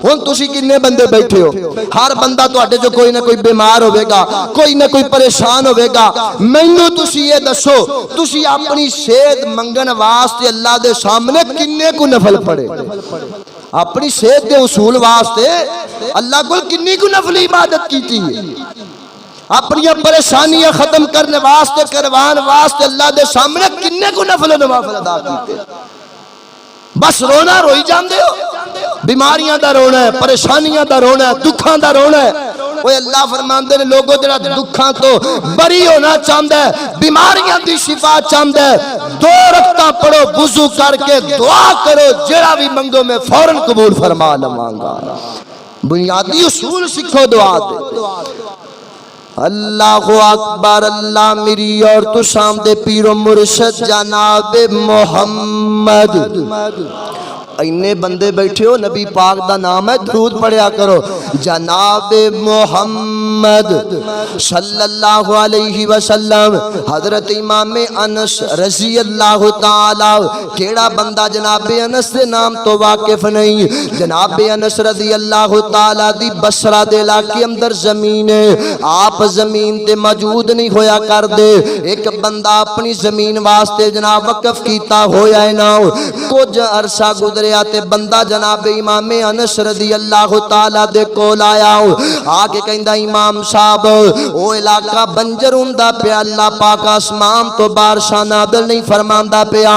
Speaker 1: ہن تسی کنے بندے بیٹھے ہو, ہر بندہ تواڈے جو کوئی نہ کوئی بیمار ہوے گا, کوئی نہ کوئی پریشان ہوے گا. مینوں تسی یہ دسو تسی اپنی صحت منگن واسطے اللہ دے سامنے کنے کو نفل پڑھے؟ اپنی صحت دے اصول واسطے اللہ کو کنی کو نفل عبادت کیتی ہے؟ اپنی پریشانیاں ختم کرنے واسطے کروان واسطے اللہ دے سامنے کنے کو نفل و نوافل ادا کیتے؟ بس رونا روئی جاندے ہو. بیماریاں دا رونا ہے, پریشانیاں دا رونا ہے, دکھاں دا رونا ہے. وہ اللہ فرماندے نے لوگوں جڑا دکھاں تو بری ہونا چاہندا ہے, بیماریاں دی شفا چاہندا ہے, 2 رکعتاں پڑھو, وضو کر کے دعا کرو, جڑا بھی منگو میں فوراً قبول فرما لواں گا. بنیادی اصول سکھو دعا دے. اللہ اکبر اللہ. میری اور تو سامنے پیر و مرشد جناب محمد. اینے بندے بیٹھے ہو, نبی پاک دا نام ہے, درود پڑھیا کرو. جناب محمد صلی اللہ علیہ وسلم. حضرت امام انس رضی اللہ تعالی. کیڑا بندہ جناب انس دے نام تو واقف نہیں؟ جناب انس رضی اللہ تعالی دی بصرہ دے علاقے اندر زمین ہے, آپ زمین تے موجود نہیں ہویا کر دے. ایک بندہ اپنی زمین واسطے جناب وقف کیتا ہویا ہے نا. کچھ عرصہ گزرے تے بندہ جناب امام انس رضی اللہ تعالی دے کول آیا. آکے کہندا امام صاحب او علاقہ بنجر ہوندا پیا, اللہ پاک آسمان تو بارشاں نازل نہیں فرماندا پیا,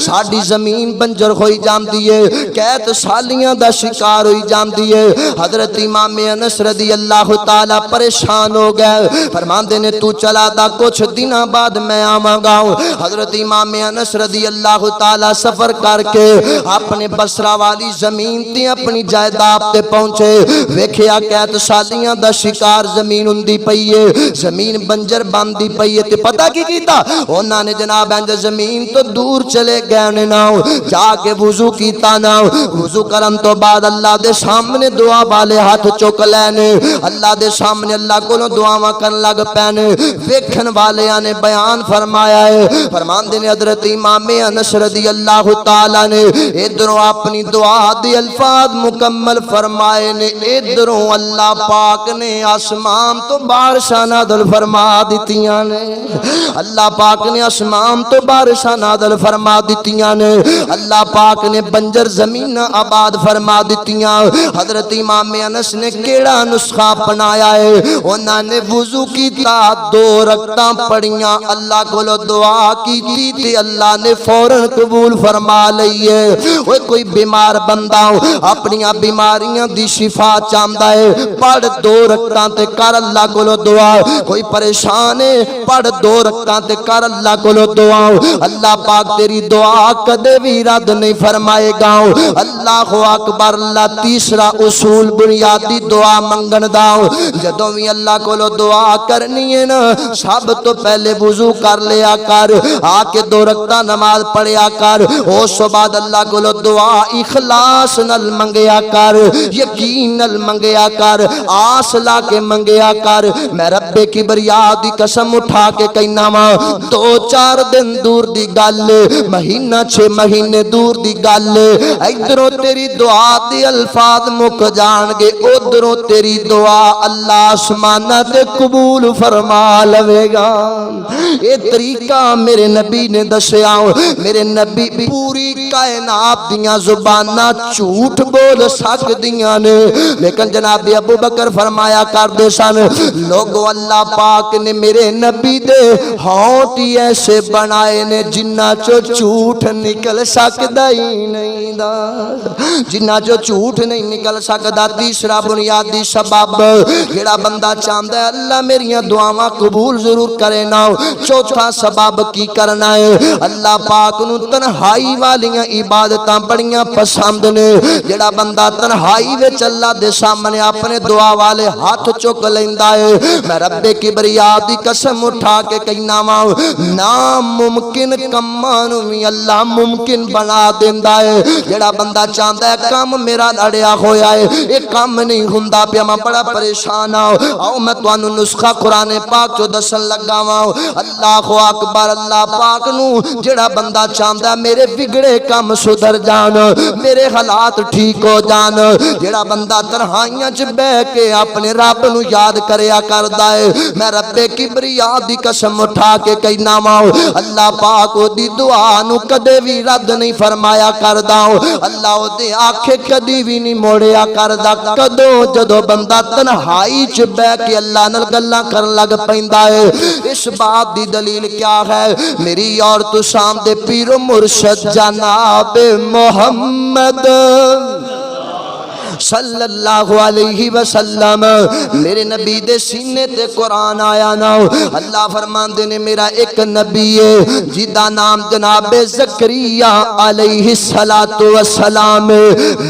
Speaker 1: ساڈی زمین بنجر ہوئی جاندی ہے, قحط سالیاں دا شکار ہوئی جاندی ہے. حضرت امام انس رضی اللہ تعالی پریشان ہو گئے, فرماندے نے تو چلا دا کچھ دنوں بعد میں آواں گا. حضرت امام انس رضی اللہ تعالی سفر کر کے اپنے بصرہ والی زمین تے اپنی جائیداد تے پہنچے. ویکھیا قحط سالیاں دا شکار زمین ہوندی پئی ہے, زمین بنجر باندھی پئی ہے. تے پتہ کی کیتا انہاں نے جناب انج زمین تو دور چلے گئے نے نا, جا کے وضو کیتا نا. وضو کرن تو بعد اللہ دے سامنے دعا والے ہاتھ چک لینے, اللہ دے سامنے اللہ کو دعاواں کرن لگ پینے. ویکھن والیاں نے بیان فرمایا ہے, فرماندے نے حضرت امام انس رضی اللہ تعالی نے ادھروں اپنی دعا دی الفاظ مکمل فرمائے نے, ادھروں اللہ پاک نے آسمان تو بارشاں نازل فرما دتیاں نے. اللہ پاک نے آسمان تو بارشاں نازل فرما دتیاں نے. اللہ پاک نے بنجر زمین آباد فرما دتیاں. حضرت امام انس نے کیڑا نسخہ اپنایا ہے؟ انہاں نے وضو کیتا, 2 رکعتاں پڑھیاں, اللہ کو دعا کیتی تے اللہ نے فوراً قبول فرما لئی ہے. کوئی بیمار بندہ اپنی بیماریاں دی شفا چاہندا ہے, پڑھ 2 رکعتاں تے کر اللہ کو دعا. کوئی پریشان ہے, پڑھ 2 رکعتاں تے کر اللہ کو دعا. اللہ پاک تیری دعا کدے بھی رد نہیں فرمائے گا. اللہ اکبر اللہ. تیسرا اصول بنیادی دعا منگن دا, جدوں بھی اللہ کو دعا کرنی ہے نا, سب تو پہلے وضو کر لیا کر, آ کے 2 رکعتاں نماز پڑھیا کر. اس بعد اللہ کو دعا اخلاص نال منگیا کر, یقین نال منگیا کر, آس لا کے منگیا کر. میں رب کبریا دی قسم اٹھا کے کہنا وا, 2-4 دن دور دی گل, مہینہ 6 مہینے دور دی گل, ادھروں تیری دعا دی الفاظ مک جان گے, ادھروں تیری دعا اللہ آسمانہ تے قبول فرما لوے گا. اے طریقہ میرے نبی نے دسیا. میرے نبی پوری کائنات دیاں زباناں جھوٹ بول سکدیاں نے, لیکن لیکن جناب ابو بکر فرمایا کرتے سن لوگو اللہ پاک نے میرے نبی دے ہونٹ ایسے بنائے نے جنہ چو جھوٹ نکل سکدا ہی نہیں دا، جنہ چو جھوٹ نہیں نکل سکدا۔ تیسرا بنیادی سبب جڑا بندہ چاہندا ہے اللہ میریاں دعاواں قبول ضرور کرے نا، چوتھا سبب کی کرنا ہے اللہ پاک نو تنہائی والیاں عبادتاں بڑیاں پسند نے۔ جڑا بندہ تنہائی وچ اللہ دے سامنے اپنے دعا والے ہاتھ چک لیندا ہے، میں رب کبریا دی قسم اٹھا کے کہنا وا ناممکن کماں نو وی اللہ ممکن بنا دیندا ہے۔ جڑا بندہ چاہندا ہے کام میرا اڑیا ہویا ہے، یہ کام نہیں ہوندا پیا، میں بڑا پریشان ہاں، آؤ میں تانوں نسخہ قرآن پاک چو دسن لگا وا۔ اللہ اکبر، اللہ پاک نو جڑا بندہ چاہندا ہے میرے بگڑے کام سدھر جان، میرے حالات ٹھیک ہو جان، جڑا بندہ تنہائیاں چ بیٹھ کے اپنے رب نو یاد کریا کردا ہے، میں رب کبریا دی قسم اٹھا کے کہنا وا اللہ پاک او دی دعا نو کدے بھی رد نہیں فرمایا کردا، اللہ او دے آنکھے کدی بھی نہیں موڑیا کردا۔ کدوں جدوں بندہ تنہائی چ بیٹھ کے اللہ نال گلاں کرن لگ پیندا ہے۔ اس بات دی دلیل کیا ہے؟ میری اور تساں دے پیر و مرشد جناب محمد صلی اللہ علیہ وسلم، میرے نبی دے سینے تے قرآن آیا نا۔ اللہ فرماندے نے میرا ایک نبی ہے جدا نام جناب زکریا علیہ السلام،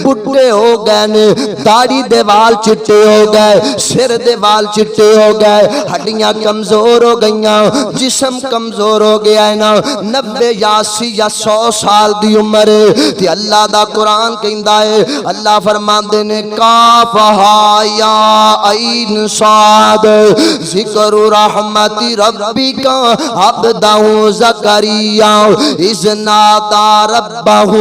Speaker 1: بڈھے ہو گئے نے، داڑھی دے وال چٹے ہو گئے، سر دے وال چٹے ہو گئے، ہڈیاں کمزور ہو گئیاں، جسم کمزور ہو گیا ہے نا، 90 یا 80 یا 100 سال دی عمر ہے تے اللہ دا قرآن کہندا ہے، اللہ فرماندے نے کافہا یا عین صاد ذکر رحمت ربک عبدہ زکریا اذ نادى ربه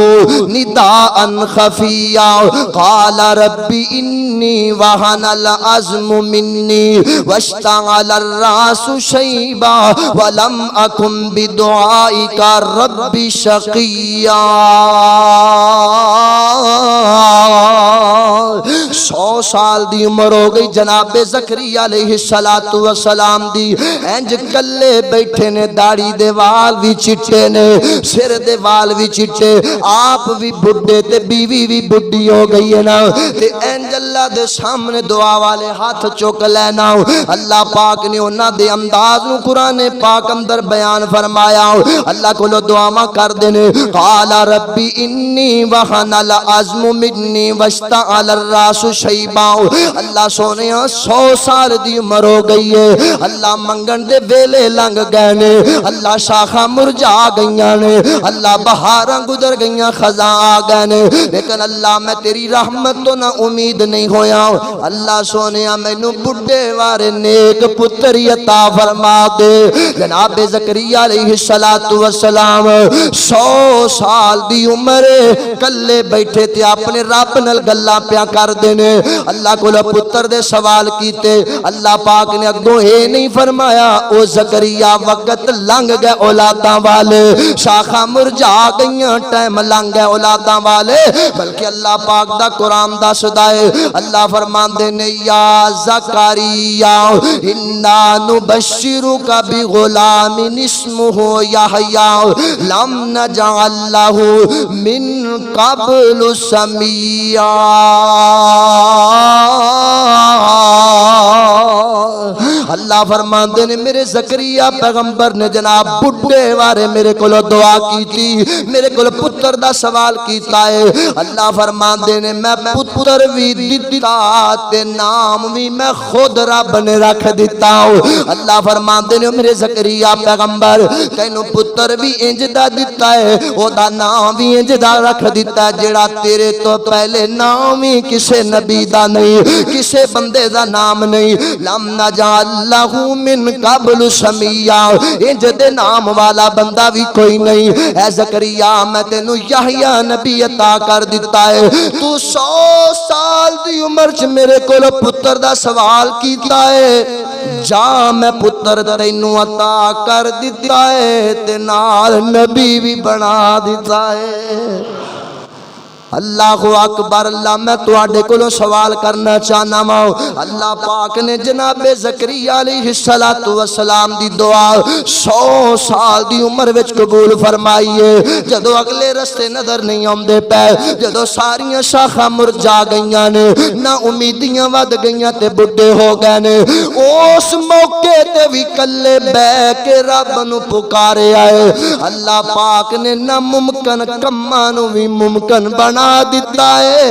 Speaker 1: نداء خفيا قال رب إني وهن العظم مني واشتعل الرأس شيبا ولم أكن بدعائك رب شقيا۔ 100 سال دی عمر ہو گئی جناب زکریا علیہ السلام دی، انج کلے بیٹھے نے، داڑھی دے وال بھی چٹے نے، سر دے وال بھی چٹے، آپ بھی بڈھے تے بیوی بھی بڈھی ہو گئی ہے نا، تے انج اللہ دے سامنے دعا والے ہاتھ چک لینا۔ اللہ پاک نے انہاں دے انداز نو قرآن پاک اندر بیان فرمایا، اللہ کو دعاواں کر دینے، قال ربی انی وہن العظم منی واشتعل الراس شیبا۔ اللہ سونے 100 سال دی عمر ہو گئی ہے، اللہ منگن دے ویلے لنگ گئے نے، اللہ شاخاں مرجا گئیاں نے، اللہ بہاراں گزر گئیاں، خزاں آ گئے نے، لیکن اللہ میں تیری رحمت تو نہ امید نہیں ہویا، اللہ سونیا مینوں بڈھے وارے نیک پتر عطا فرما دے۔ جناب زکریا علیہ السلام 100 سال دی عمر کلے بیٹھے تے اپنے رب نال گلاں پیا کر دینے، اللہ کو پتر دے سوال کیتے، اللہ پاک نے اگوں اے نہیں فرمایا او زکریا وقت لنگ گئے اولاداں والے، شاخاں مرجا گئیاں، ٹائم لنگ گئے اولاداں والے، بلکہ اللہ پاک دا قرآن دسدا ہے، اللہ فرماندے نے یا زکریا انا نبشرک بغلام اسمہ یحییٰ لم نجعل لہ من قبل سمیعا۔ اللہ فرماندے نے میرے زکریا پیغمبر نے جناب بڈھے وارے میرے کو دعا کی تھی، میرے کو پتر دا سوال کیتا ہے، اللہ فرماندے نے میں پتر بھی دیتا تے نام بھی میں خود رب نے رکھ دیتا ہوں۔ اللہ فرماندے نے میرے زکریا پیغمبر تینو پتر بھی انج دا دیتا ہے، او دا نام بھی انج دا رکھ دیتا ہے جڑا تیرے تو پہلے نام ہی کسے نبی دا نہیں، کسے بندے دا نام نہیں، لم نجعل لہ من قبل سمیعا، انج دے نام والا بندہ بھی کوئی نہیں۔ اے زکریا میں تینو یحییٰ نبی عطا کر دیتا ہے، تو 100 سال دی عمر چ میرے کو پتر دا سوال کیتا ہے، جا میں پتر تینو عطا کر دیتا ہے تے نال نبی بھی بنا دیتا ہے۔ اللہ اکبر اللہ میں تواڈے کولوں سوال کرنا چاہنا وا اللہ پاک نے جناب زکریا علیہ السلام دی دعا 100 سال دی عمر وچ قبول فرمائی ہے جدوں اگلے رستے نظر نہیں آندے پے جدوں ساریاں شاخاں مرجا گئیاں نے نا امیدیاں ود گئیاں تے بڈھے ہو گئے نے اس موقع تے وی کلے بہ کے رب نو پکارے آئے اللہ پاک نے ناممکن کماں نو وی ممکن بنا دیتا ہے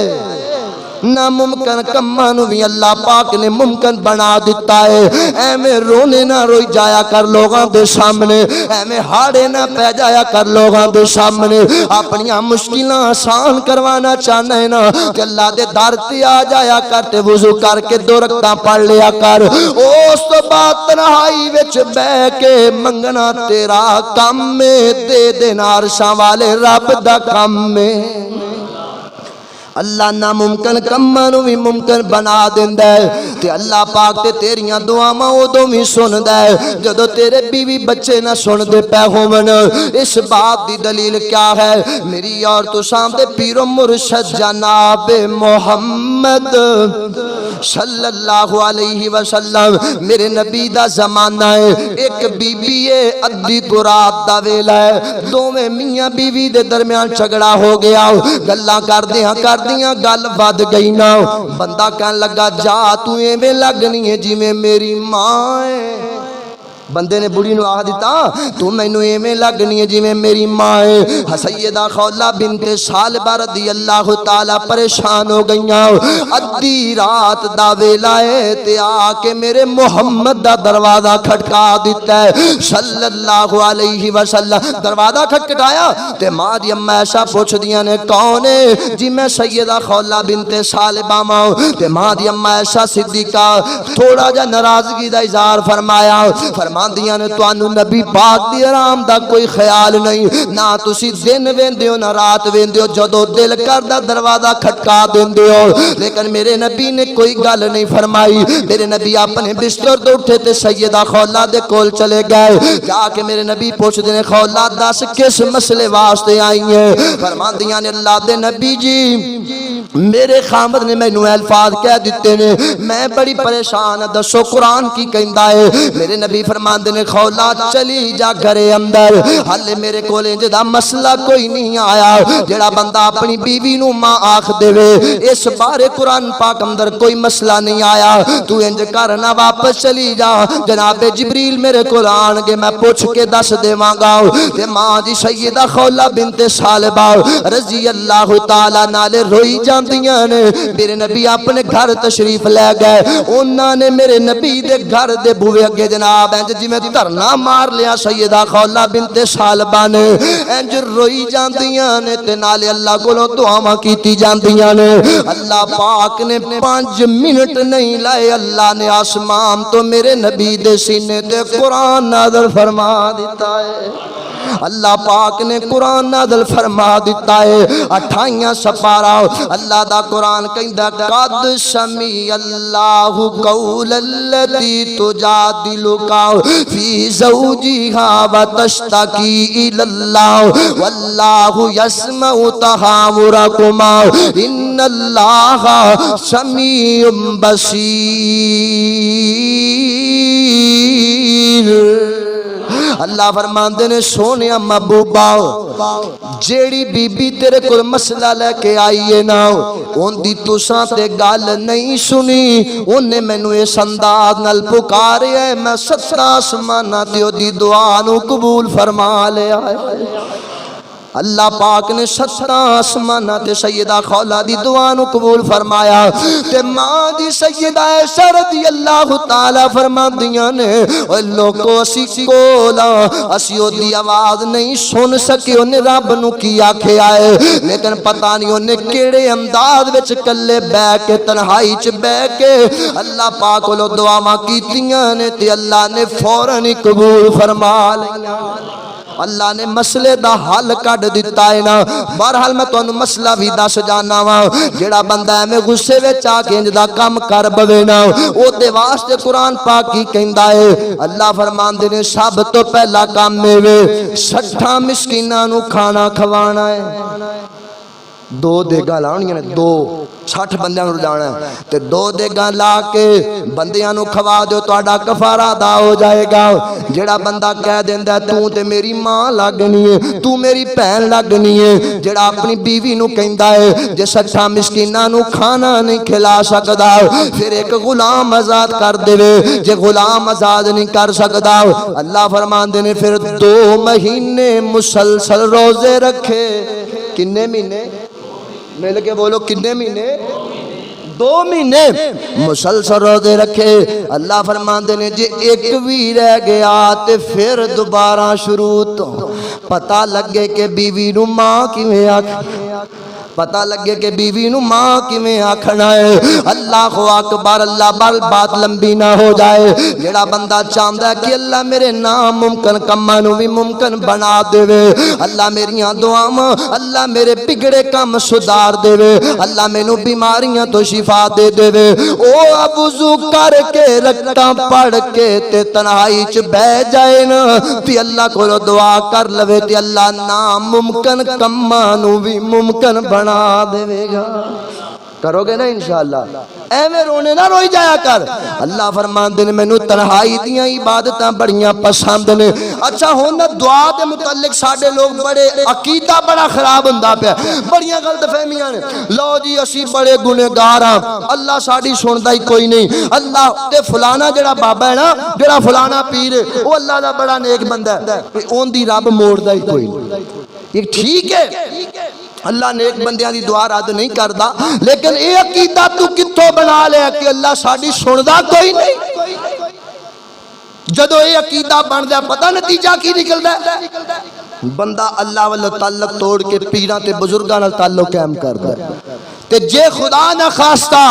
Speaker 1: ناممکن کماں نو بھی اللہ پاک نے ممکن بنا دیتا ہے ایویں رونے نہ روئی جایا کر لوگاں دے سامنے ایویں ہاڑے نہ پہ جایا کر لوگاں دے سامنے اپنی مشکلاں آسان کروانا چاہنا ہے نا کہ اللہ دے در تے آ جایا کر تے وضو کر کے 2 رکعتاں پڑھ لیا کر اس تو بعد تنہائی وچ بہ کے منگنا تیرا کم دے دینا عرشاں والے رب دا کم اللہ ناممکن کماں نو بھی ممکن بنا دیندا ہے تے اللہ پاک تے تیریاں دعاواں اودوں بھی سندا ہے جدوں تیرے بیوی بچے نہ سن دے پے ہون اس بات دی دلیل کیا ہے میری اور تساں دے پیر و مرشد جناب محمد صلی اللہ علیہ وسلم میرے نبی دا زمانہ ہے ایک بی بی ہے ادھی تو رات دا ویلا ہے دوویں میاں بیوی دے درمیان جھگڑا ہو گیا گلاں کردیاں گل ود گئی نا بندہ کہن لگا جا تو ایویں لگنی ہے جویں میری ماں ہے بندے نے بڑی نو آہ دیتا تو مینوں ایویں لگنی ہے جویں میری ماں ہے سیدہ خولہ بنت ثعلبہ رضی اللہ تعالی پریشان ہو گئیاں ادھی رات دا ویلا ہے تے آ کے میرے محمد دا دروازہ کھٹکا دیتا ہے صلی اللہ علیہ وسلم دروازہ کھٹکھٹایا تے ماں دی اما عائشہ پوچھ دیاں نے کون ہے جی میں سیدہ خولہ بنت ثعلبہ ماں تے ماں دی اما عائشہ صدیقہ تھوڑا جا ناراضگی دا اظہار فرمایا فرماندیاں نے توانو نبی پاک دی آرام دا کوئی خیال نہیں نہ تسی دن ویندے ہو نہ رات ویندے ہو جدو دل کردا دروازہ کھٹکا دیندے ہو لیکن میرے نبی نے کوئی گل نہیں فرمائی میرے نبی اپنے بستر تو اٹھے تے سیدہ خولہ دے کول چلے گئے جا کے میرے نبی پوچھدے نے خولہ دس کس مسئلے واسطے آئی ہیں فرماندیاں نے اللہ دے نبی جی میرے خامد نے میں نوے الفاظ کہہ دیتے نے میں بڑی پریشان دسو قرآن کی کہندا ہے میرے نبی فرماندے نے خولہ چلی جا گھرے اندر حالے میرے کولے جدا مسئلہ کوئی نہیں آیا جڑا بندہ اپنی بیوی نو ماں آکھ دے اس بارے قرآن پاک اندر کوئی مسئلہ نہیں آیا تو انج کرنا واپس چلی جا جناب جبریل میرے کول آن گے میں پوچھ کے دس دیواں گا تے ماں دی سیدہ خولہ بنت ثعلبہ رضی اللہ تعالی نال روئی جاندیاں نے میرے نبی اپنے گھر تشریف لے گئے انہاں نے میرے نبی دے گھر دے بوئے اگے جناب انج جویں دھرنا مار لیا سیدہ خولہ بنت ثعلبہ نے انج روئی جاندیاں نے تے نالے اللہ کولوں دعاواں کیتی جاندیاں نے اللہ پاک نے 5 منٹ نہیں لائے اللہ نے آسمان تو میرے نبی دے سینے تے قرآن نازل فرما دیتا ہے اللہ پاک نے قرآن نازل فرما دیتا ہے 28 سپارہ اللہ دا قرآن کہندا قد سمع اللہ قول التی تجادلک فی زوجها وتشتکی الی اللہ واللہ یسمع تحاورکما ان اللہ سمیع بصیر اللہ فرماندے نے سونیا محبوبا جیڑی بی بی تیرے کول مسئلہ لے کے آئی ہے نا اون دی تساں تے گل نہیں سنی اونے مینوں اس انداز نال پکاریا ہے میں 7 آسماناں تے دی دعا نو قبول فرما لیا ہے اللہ پاک نے 7 آسماناں تے سیدہ خولہ دی دعا نو قبول فرمایا تے ماں دی سیدہ عائشہ رضی اللہ تعالی فرماندیاں نے اوے لوکو اسی کولا اسی او دی آواز نہیں سن سکے اونے رب نو کی آکھیا ہے لیکن پتہ نہیں اونے کیڑے انداز وچ کلے بہ کے تنہائی چ بہ کے اللہ پاک کولوں دعاواں کیتیاں نے تے اللہ نے فوراً ہی قبول فرما لیا اللہ نے مسئلے دا حل کڈ دیتا ہے نا بہرحال میں تانوں مسئلہ بھی دس جانا وا جیڑا بندہ میں غصے وچ آ کے انج دا کم کر بوے نا او دے واسطے قرآن پاک کی کہندا ہے اللہ فرماندے نے سب تو پہلا کام اے 60 مسکیناں نو کھانا کھوانا ہے دو دیگاں لاؤنیاں نے، دو 60 بندیاں نوں جانا ہے تے دو دیگاں لا کے بندیاں نوں کھوا دیو تہاڈا کفارہ ادا ہو جائے گا۔ جڑا بندہ کہہ دیندا تو تے میری ماں لگنی ہے، تو میری بہن لگنی ہے، جڑا اپنی بیوی نوں کہندا ہے جے سچا مسکیناں نوں کھانا نہیں کھلا سکدا پھر ایک غلام آزاد کر دے، جے غلام آزاد نہیں کر سکدا اللہ فرماندے نے پھر 2 مہینے مسلسل روزے رکھے۔ کنے مہینے؟ مل کے بولو کنے مہینے؟ 2 مہینے مسلسل روزے رکھے۔ اللہ فرماندے نے جے ایک بھی رہ گیا تے پھر دوبارہ شروع تو پتہ لگے کہ بیوی نو ماں کیویں آکھے، پتہ لگے کہ بیوی نو ماں کیویں آکھنا ہے۔ اللہ اکبر، اللہ بل بات لمبی نہ ہو جائے۔ جڑا بندہ چاہندا ہے کہ اللہ میرے ناممکن کماں نو بھی ممکن بنا دے، اللہ میریاں دعاواں، اللہ میرے بگڑے کام سدھار دے، اللہ مینوں بیماریاں تو شفا دے دے، او اب وضو کر کے رکعتاں پڑھ کے تے تنہائی چ بیٹھ جائے نا تے اللہ کولوں دعا کر لوے تے اللہ ناممکن کماں نو بھی ممکن بنا دے گا۔ کرو گے نا انشاءاللہ؟ ایویں رونے نہ روئی جایا کر۔ اللہ فرماندے نے مینوں تنہائی دیاں عبادتاں بڑیاں پسند نے۔ اچھا ہن دعا دے متعلق ساڈے لوگ بڑے عقیدہ بڑا خراب ہوندا پیا، بڑیاں غلط فہمیاں نے۔ لو جی اسی بڑے گنہگار ہاں، اللہ ساڈی سندا ہی کوئی نہیں، اللہ تے فلانا جڑا بابا ہے نا، جڑا فلانا پیر ہے وہ اللہ دا بڑا نیک بندہ ہے، اون دی رب موڑدا ہی کوئی نہیں۔ یہ ٹھیک ہے، اللہ نیک بندیاں دی دعا رد نہیں کردا، لیکن اے عقیدہ تو کتھوں بنا لیا کہ اللہ ساڈی سندا کوئی نہیں؟ جدو اے عقیدہ بندا پتہ نتیجہ کی نکلدا ہے؟ بندہ اللہ والا تعلق توڑ کے پیراں تے بزرگاں نال تعلق قائم کردا ہے تے جے خدا نہ خواستہ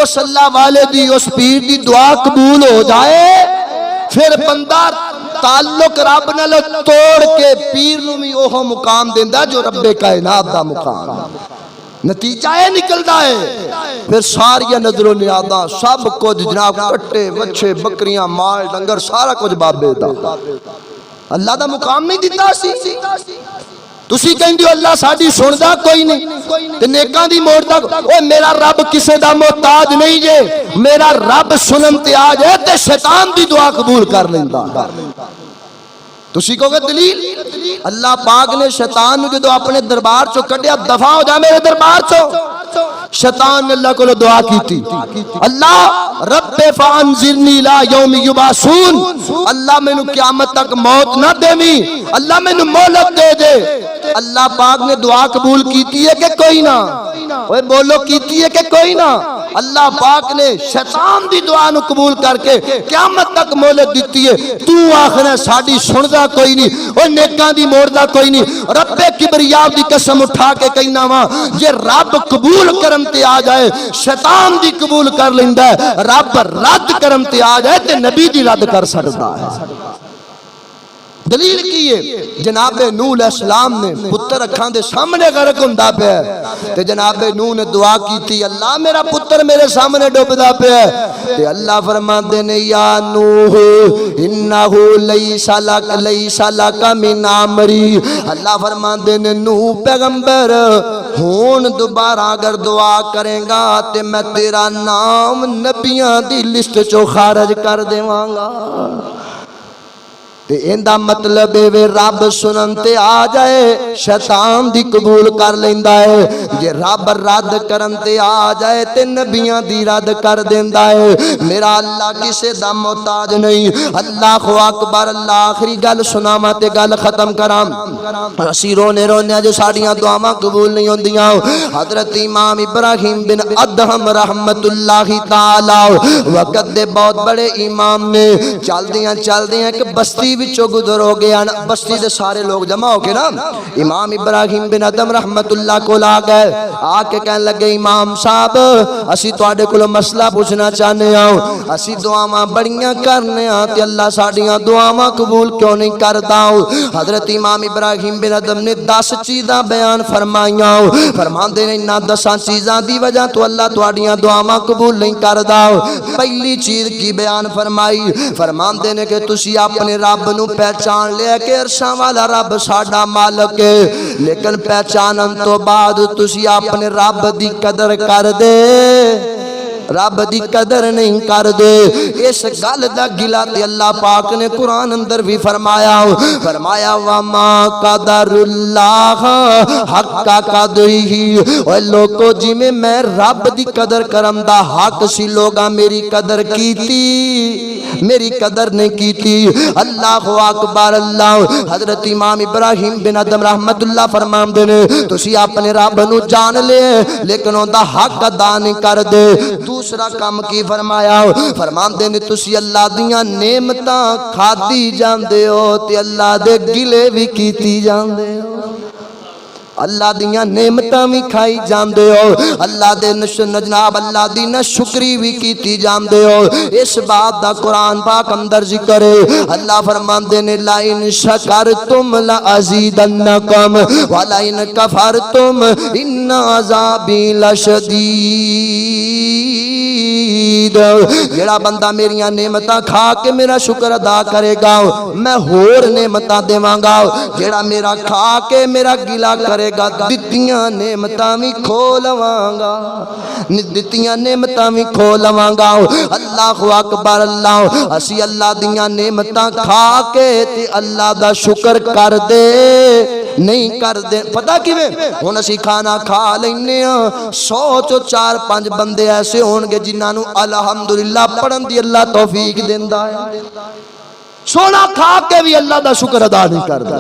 Speaker 1: اس اللہ والے دی اس پیر دی دعا قبول ہو جائے پھر بندہ تعلق رب نال توڑ کے پیر نو بھی اوہ مقام دیندا جو رب کائنات دا مقام۔ نتیجہ یہ نکلدا ہے پھر ساری نظر و نیازاں سب کچھ جناب کٹے بچے بکریاں مال ڈنگر سارا کچھ بابے دا، اللہ دا مقام نہیں دیتا سی۔ تسی کہندے ہو اللہ ساڈی سندا کوئی نہیں تے نیکاں دی موڑدا، اوے میرا رب کسے دا محتاج نہیں جے، میرا رب سنن تے آ جائے تے شیطان دی دعا قبول کر لیندا۔ تسی کہو گے دلیل؟ اللہ پاک نے شیطان نو جدو اپنے دربار چو کڈیا دفع ہو جا میرے دربار چو، شیطان نے اللہ کو دعا کی تھی، اللہ رب فانظرنی لا یوم یبعثون، اللہ میں نو قیامت تک موت نہ دیویں، اللہ میں نو مہلت دے دے۔ اللہ پاک نے دعا قبول کیتی ہے کہ کوئی نہ؟ اوے بولو کیتی ہے کہ کوئی نہ؟ اللہ پاک نے شیطان دی دعا نو قبول کر کے قیامت تک مہلت دیتی ہے۔ تو آخر ساڈی سندا کوئی نہیں، او نیکاں دی موڑدا کوئی نہیں۔ رب کبریا دی قسم اٹھا کے کہنا وا جے رب قبول کرم تے آ جائے شیطان دی قبول کر لیندا ہے، رب رد کرم تے آ جائے تے نبی دی رد کر سکدا ہے۔ دلیل کی ہے جناب نوح علیہ السلام نے پتر اکھاں دے سامنے غرق ہوندا پیا تے جناب نوح نے دعا کی تھی اللہ میرا پتر میرے سامنے ڈوبدا پیا تے اللہ فرماندے نے یا نوح انہ لیس لک من امری، اللہ فرماندے نے نوح پیغمبر ہون دوبارہ اگر دعا کرے گا تے میں تیرا نام نبیاں دی لسٹ چوں خارج کر دیواں گا۔ تے اندہ مطلب ہے رب سنن تے آ جائے شیطان دی قبول کر لیندا ہے، جے رب رد کرن تے آ جائے تے نبیاں دی رد کر دیندا ہے۔ میرا اللہ کسے دا محتاج نہیں۔ اللہ اکبر، اللہ آخری گل سناواں تے گل ختم کراں۔ اسی رونے رونے جو ساڈیاں دعاواں قبول نہیں ہوندیاں، حضرت امام ابراہیم بن ادہم رحمت اللہ تعالی وقت دے بہت بڑے امام نے چلدیاں ایک بستی وچوں گزر ہو گیا، بستی دے سارے لوگ جمع ہو کے نا امام ابراہیم بن ادم رحمت اللہ کو لا گئے، آ کے کہنے لگے امام صاحب اسی تواڈے کولوں مسئلہ پوچھنا چاہنے ہاں، اسی دعاواں بڑیاں کرنے ہاں تے اللہ ساڈیاں دعاواں قبول کیوں نہیں کردا؟ حضرت امام ابراہیم بن ادم نے 10 چیزاں بیان فرمائیاں، فرماندے نے انہاں 10 چیزاں دی وجہ تو اللہ تواڈیاں دعاواں قبول نہیں کردا۔ پہلی چیز کی بیان فرمائی، فرماندے نے کہ تسی اپنے رب رب نو پہچان لیا کہ عرشاں والا رب ساڈا مالک ہے، لیکن پہچانن تو بعد تسی اپنے رب دی قدر کر دے، رب دی قدر نہیں کر دے۔ اس گل دا گلا تے اللہ پاک نے قرآن اندر بھی فرمایا وَمَا قَدَرُ اللَّهَ حَقَّ قَدْرِهِ، اے لوگو جی میں رب دی قدر کرم دا حق سی لوگاں میری قدر کیتی، میری قدر نہیں کیتی۔ اللہ اکبر اللہ۔ حضرت امام ابراہیم بن ادم رحمت اللہ فرماندے نے تسی اپنے رب نو جان لے لیکن اون دا حق ادا نہیں کر دے۔ دوسرا کام کی فرمایا، فرماندے نے تسی اللہ دیاں نعمتاں کھادی جاندے ہو تے اللہ دے گلے بھی کیتی جاندے ہو، اللہ دیاں نعمتاں بھی کھائی جاندے ہو، اللہ دے جناب اللہ دی نہ شکری بھی کیتی جاندے ہو۔ اس بات دا قرآن پاک اندر ذکر ہے، اللہ فرماندے نے لَإِن شَكَرْتُمْ لَأَزِيدَنَّكُمْ وَلَئِن كَفَرْتُمْ إِنَّ عَذَابِي لَشَدِيدٌ۔ جڑا بندہ میریاں نعمتاں کھا کے میرا شکر ادا کرے گا میں ہور نعمتاں دیواں گا، جڑا میرا کھا کے میرا گلا کرے گا دتیاں نعمتاں بھی کھو لواں گا، دتیاں نعمتاں بھی کھو لواں گا۔ اللہ اکبر اللہ۔ اسی اللہ دیاں نعمتاں کھا کے تے اللہ دا شکر کر دے نہیں کر دے، پتہ کیویں؟ ہن اسی کھانا کھا لینے ہاں، 100 چوں 4-5 بندے ایسے ہون گے جنہاں نو الحمدللہ پڑھن دی اللہ توفیق دیندا ہے، سونا کھا کے بھی اللہ دا شکر ادا نہیں کردا۔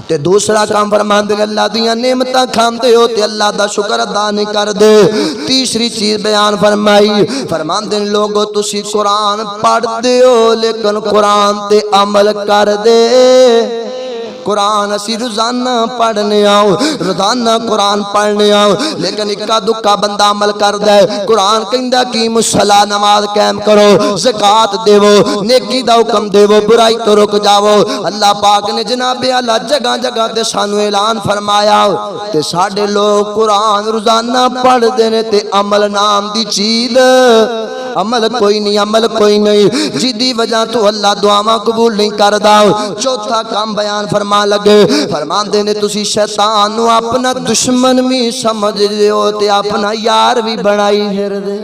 Speaker 1: تے دوسرا کام فرماندے نے اللہ دیاں نعمتاں کھاندے ہو تے اللہ دا شکر ادا نہیں کر دے۔ تیسری چیز بیان فرمائی، فرماندے نے لوگو تسی قرآن پڑھ دے ہو لیکن قرآن تے عمل کر دے۔ قرآن اسی روزانہ پڑھنے آؤ، روزانہ قرآن پڑھنے آؤ، لیکن اکا دکا بندہ عمل کر دے۔ قرآن کہندہ کی مصلاح نماز قائم کرو، زکاة دیو، نیکی دا حکم دیو، برائی تو رک جاؤ۔ اللہ پاک نے جناب اللہ جگہ جگہ تے سانو اعلان فرمایا تے ساڑھے لوگ قرآن روزانہ پڑھ دینے تے عمل نام دی چیز، عمل کوئی نہیں، عمل کوئی نہیں، جدی وجہ تو اللہ دعاواں قبول نہیں کردہ۔ چوتھا کام بیان فرما لگے، فرماندے نے تسی شیطان نو اپنا دشمن بھی سمجھ دیو تے اپنا یار بھی بنائی پھر دے۔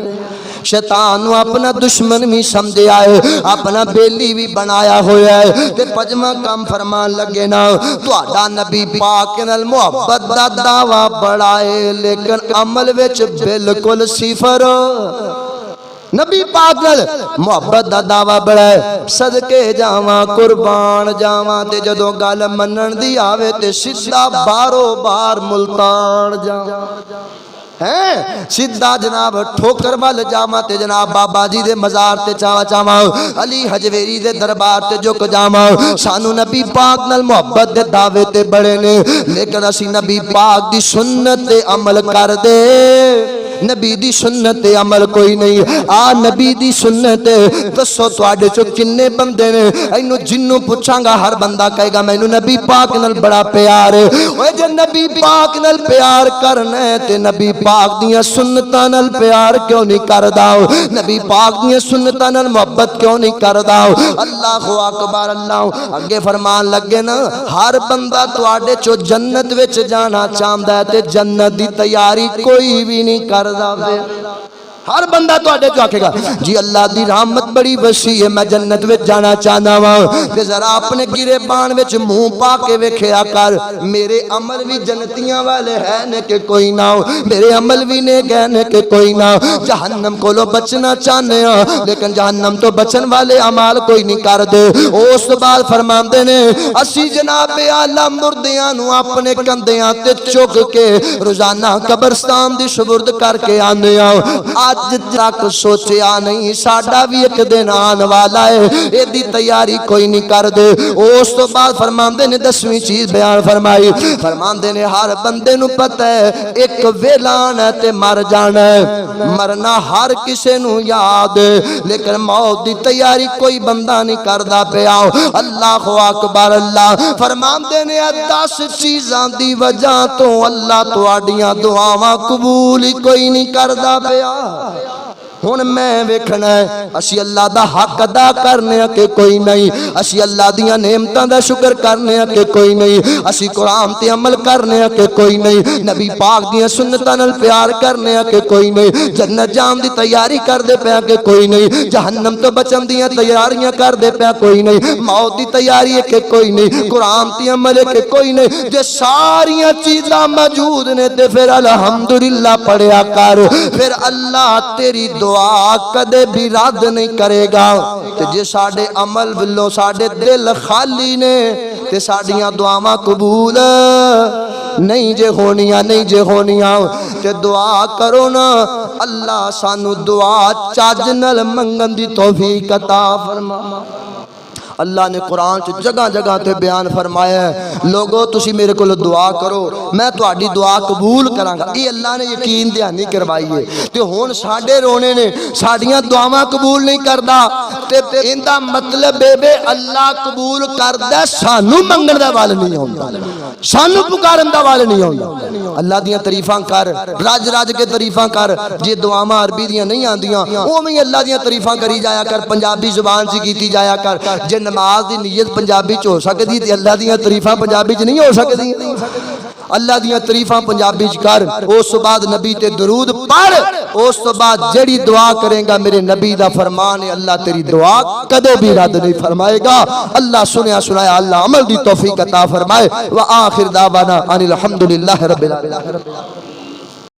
Speaker 1: شیطان نو اپنا دشمن بھی سمجھے آئے، اپنا بیلی بھی بنایا ہویا ہے۔ تے پجمہ کام فرمان لگے نا تو آڈا نبی پاک نال محبت دا دعویٰ بڑھائے لیکن عمل وچ بالکل صفر۔ نبی پاک نال محبت دا دعویٰ بڑا ہے، صدقے جاواں قربان جاواں تے جدوں گل منن دی آوے تے سیدھا بارو بار ملتان جاواں ہیں، سیدھا جناب ٹھوکر وال جاواں تے جناب بابا جی دے مزار تے چاواں، علی حجویری دے دربار تے جھک جاواں۔ سانو نبی پاک نال محبت دے دعوے تے بڑے نے لیکن اسی نبی پاک دی سنت تے عمل کر دے۔ نبی دی سنت عمل کوئی نہیں، آ نبی دی سنت دسو تواڈے چوں کنے بندے نے؟ اینو جنوں پوچھاں گا ہر بندہ کہے گا مینوں نبی پاک نال بڑا پیار ہے۔ اوے جے نبی پاک نال پیار کرنا ہے تے نبی پاک دیاں سنتاں نال پیار کیوں نہیں کردا؟ نبی پاک دیاں سنتاں نال محبت کیوں نہیں کردا؟ اللہ اکبر اللہ۔ اگے فرمان لگے نا ہر بندہ تواڈے چوں جنت وچ جانا چاہندا ہے تے جنت دی تیاری کوئی بھی نہیں کر ہر بندہ تو آڈے جو آکھے گا جی اللہ دی رحمت بڑی وسیع ہے میں جنت وچ جانا چاہنا ہوں تے ذرا اپنے گرے بان وچ منہ پا کے ویکھیا کر میرے عمل بھی جنتیاں والے ہیں نے کہ کوئی نہ ہو، میرے عمل بھی نے کہنے کہ کوئی نہ ہو۔ جہنم کو لو بچنا چاہنے ہوں لیکن جہنم تو بچن والے عمال کوئی نہیں کر دے۔ اس بعد فرماندے نے اسی جناب اعلیٰ مردیاں نو اپنے کندیاں تے چک کے روزانہ قبرستان دی سپرد کر کے آنے آؤ۔ آج تک سوچیا نہیں ساڈا بھی ایک دن آن والا ہے، اے دی تیاری کوئی نہیں کر دے۔ اس تو بعد فرماندے نے 10ویں چیز بیان فرمائی، فرماندے نے ہر بندے نو پتہ ہے ایک ویلان ہے تے مر جانا ہے، مرنا ہر کسے نو یاد ہے لیکن موت دی تیاری کوئی بندہ نہیں کردا پیا۔ اللہ اکبر اللہ۔ فرماندے نے 10 چیزاں دی وجہ تو اللہ تواڈیاں دعاواں قبول ہی کوئی نہیں کردا پیا۔ ہن میں ویکھنا ہے اسی اللہ دا حق ادا کرنے کہ کوئی نہیں، اسی اللہ دیاں نعمتاں دا شکر کرنے کہ کوئی نہیں، اسی قرآن تے عمل کرنے کہ کوئی نہیں، نبی پاک دیاں سنتاں نال پیار کرنے کہ کوئی نہیں، جنت جان دی تیاری کر دے پیا کہ کوئی نہیں، جہنم تو بچن دیاں تیاریاں کر دے پیا کوئی نہیں، موت دی تیاری ہے کہ کوئی نہیں، قرآن تے عمل ہے کہ کوئی نہیں، جے ساریاں چیزاں موجود نے تے پھر الحمدللہ پڑھیا کر، پھر اللہ تیری دعا کدے بھی رد نہیں کرے گا۔ تے جے ساڈے عمل ولوں ساڈے دل خالی نے تے ساڈیاں دعاواں قبول نہیں جے ہونیاں، نہیں جے ہونیاں، تے دعا کرو نا اللہ سانو دعا چاج نال منگن دی توفیق عطا فرما۔ اللہ نے قرآن چ جگہ جگہ تے بیان فرمایا ہے لوگو تسی میرے کو دعا کرو میں تہاڈی دعا قبول کراں گا، یہ اللہ نے یقین دہانی کروائی ہے۔ تے ہن ساڈے رونے نے ساڈیاں دعاواں قبول نہیں کردا تے ایندا مطلب بے اللہ قبول کردا سانو منگن دا وال نہیں ہوندا، سانو پکارن دا وال نہیں ہوندا۔ اللہ دیاں تعریفاں کر، رج رج کے تعریفاں کر، جے دعاواں عربی دیاں نہیں آندیاں اوویں اللہ دیاں تعریفاں کری جایا کر، پنجابی زبان سے کیتی جایا کر، جے نماز دی نیت پنجابی چ ہو سکدی تے اللہ دیاں تعریفاں پنجابی چ نہیں ہو سکدی۔ اللہ دیاں تعریفاں پنجابی چ کر، اس تو بعد نبی تے درود پڑھ، اس تو بعد جڑی دعا کرے گا میرے نبی دا فرمان ہے اللہ تیری دعا کدے بھی رد نہیں فرمائے گا۔ اللہ سنیا سنایا اللہ عمل دی توفیق عطا فرمائے۔ وآخر دعوانا ان الحمدللہ رب العالمین۔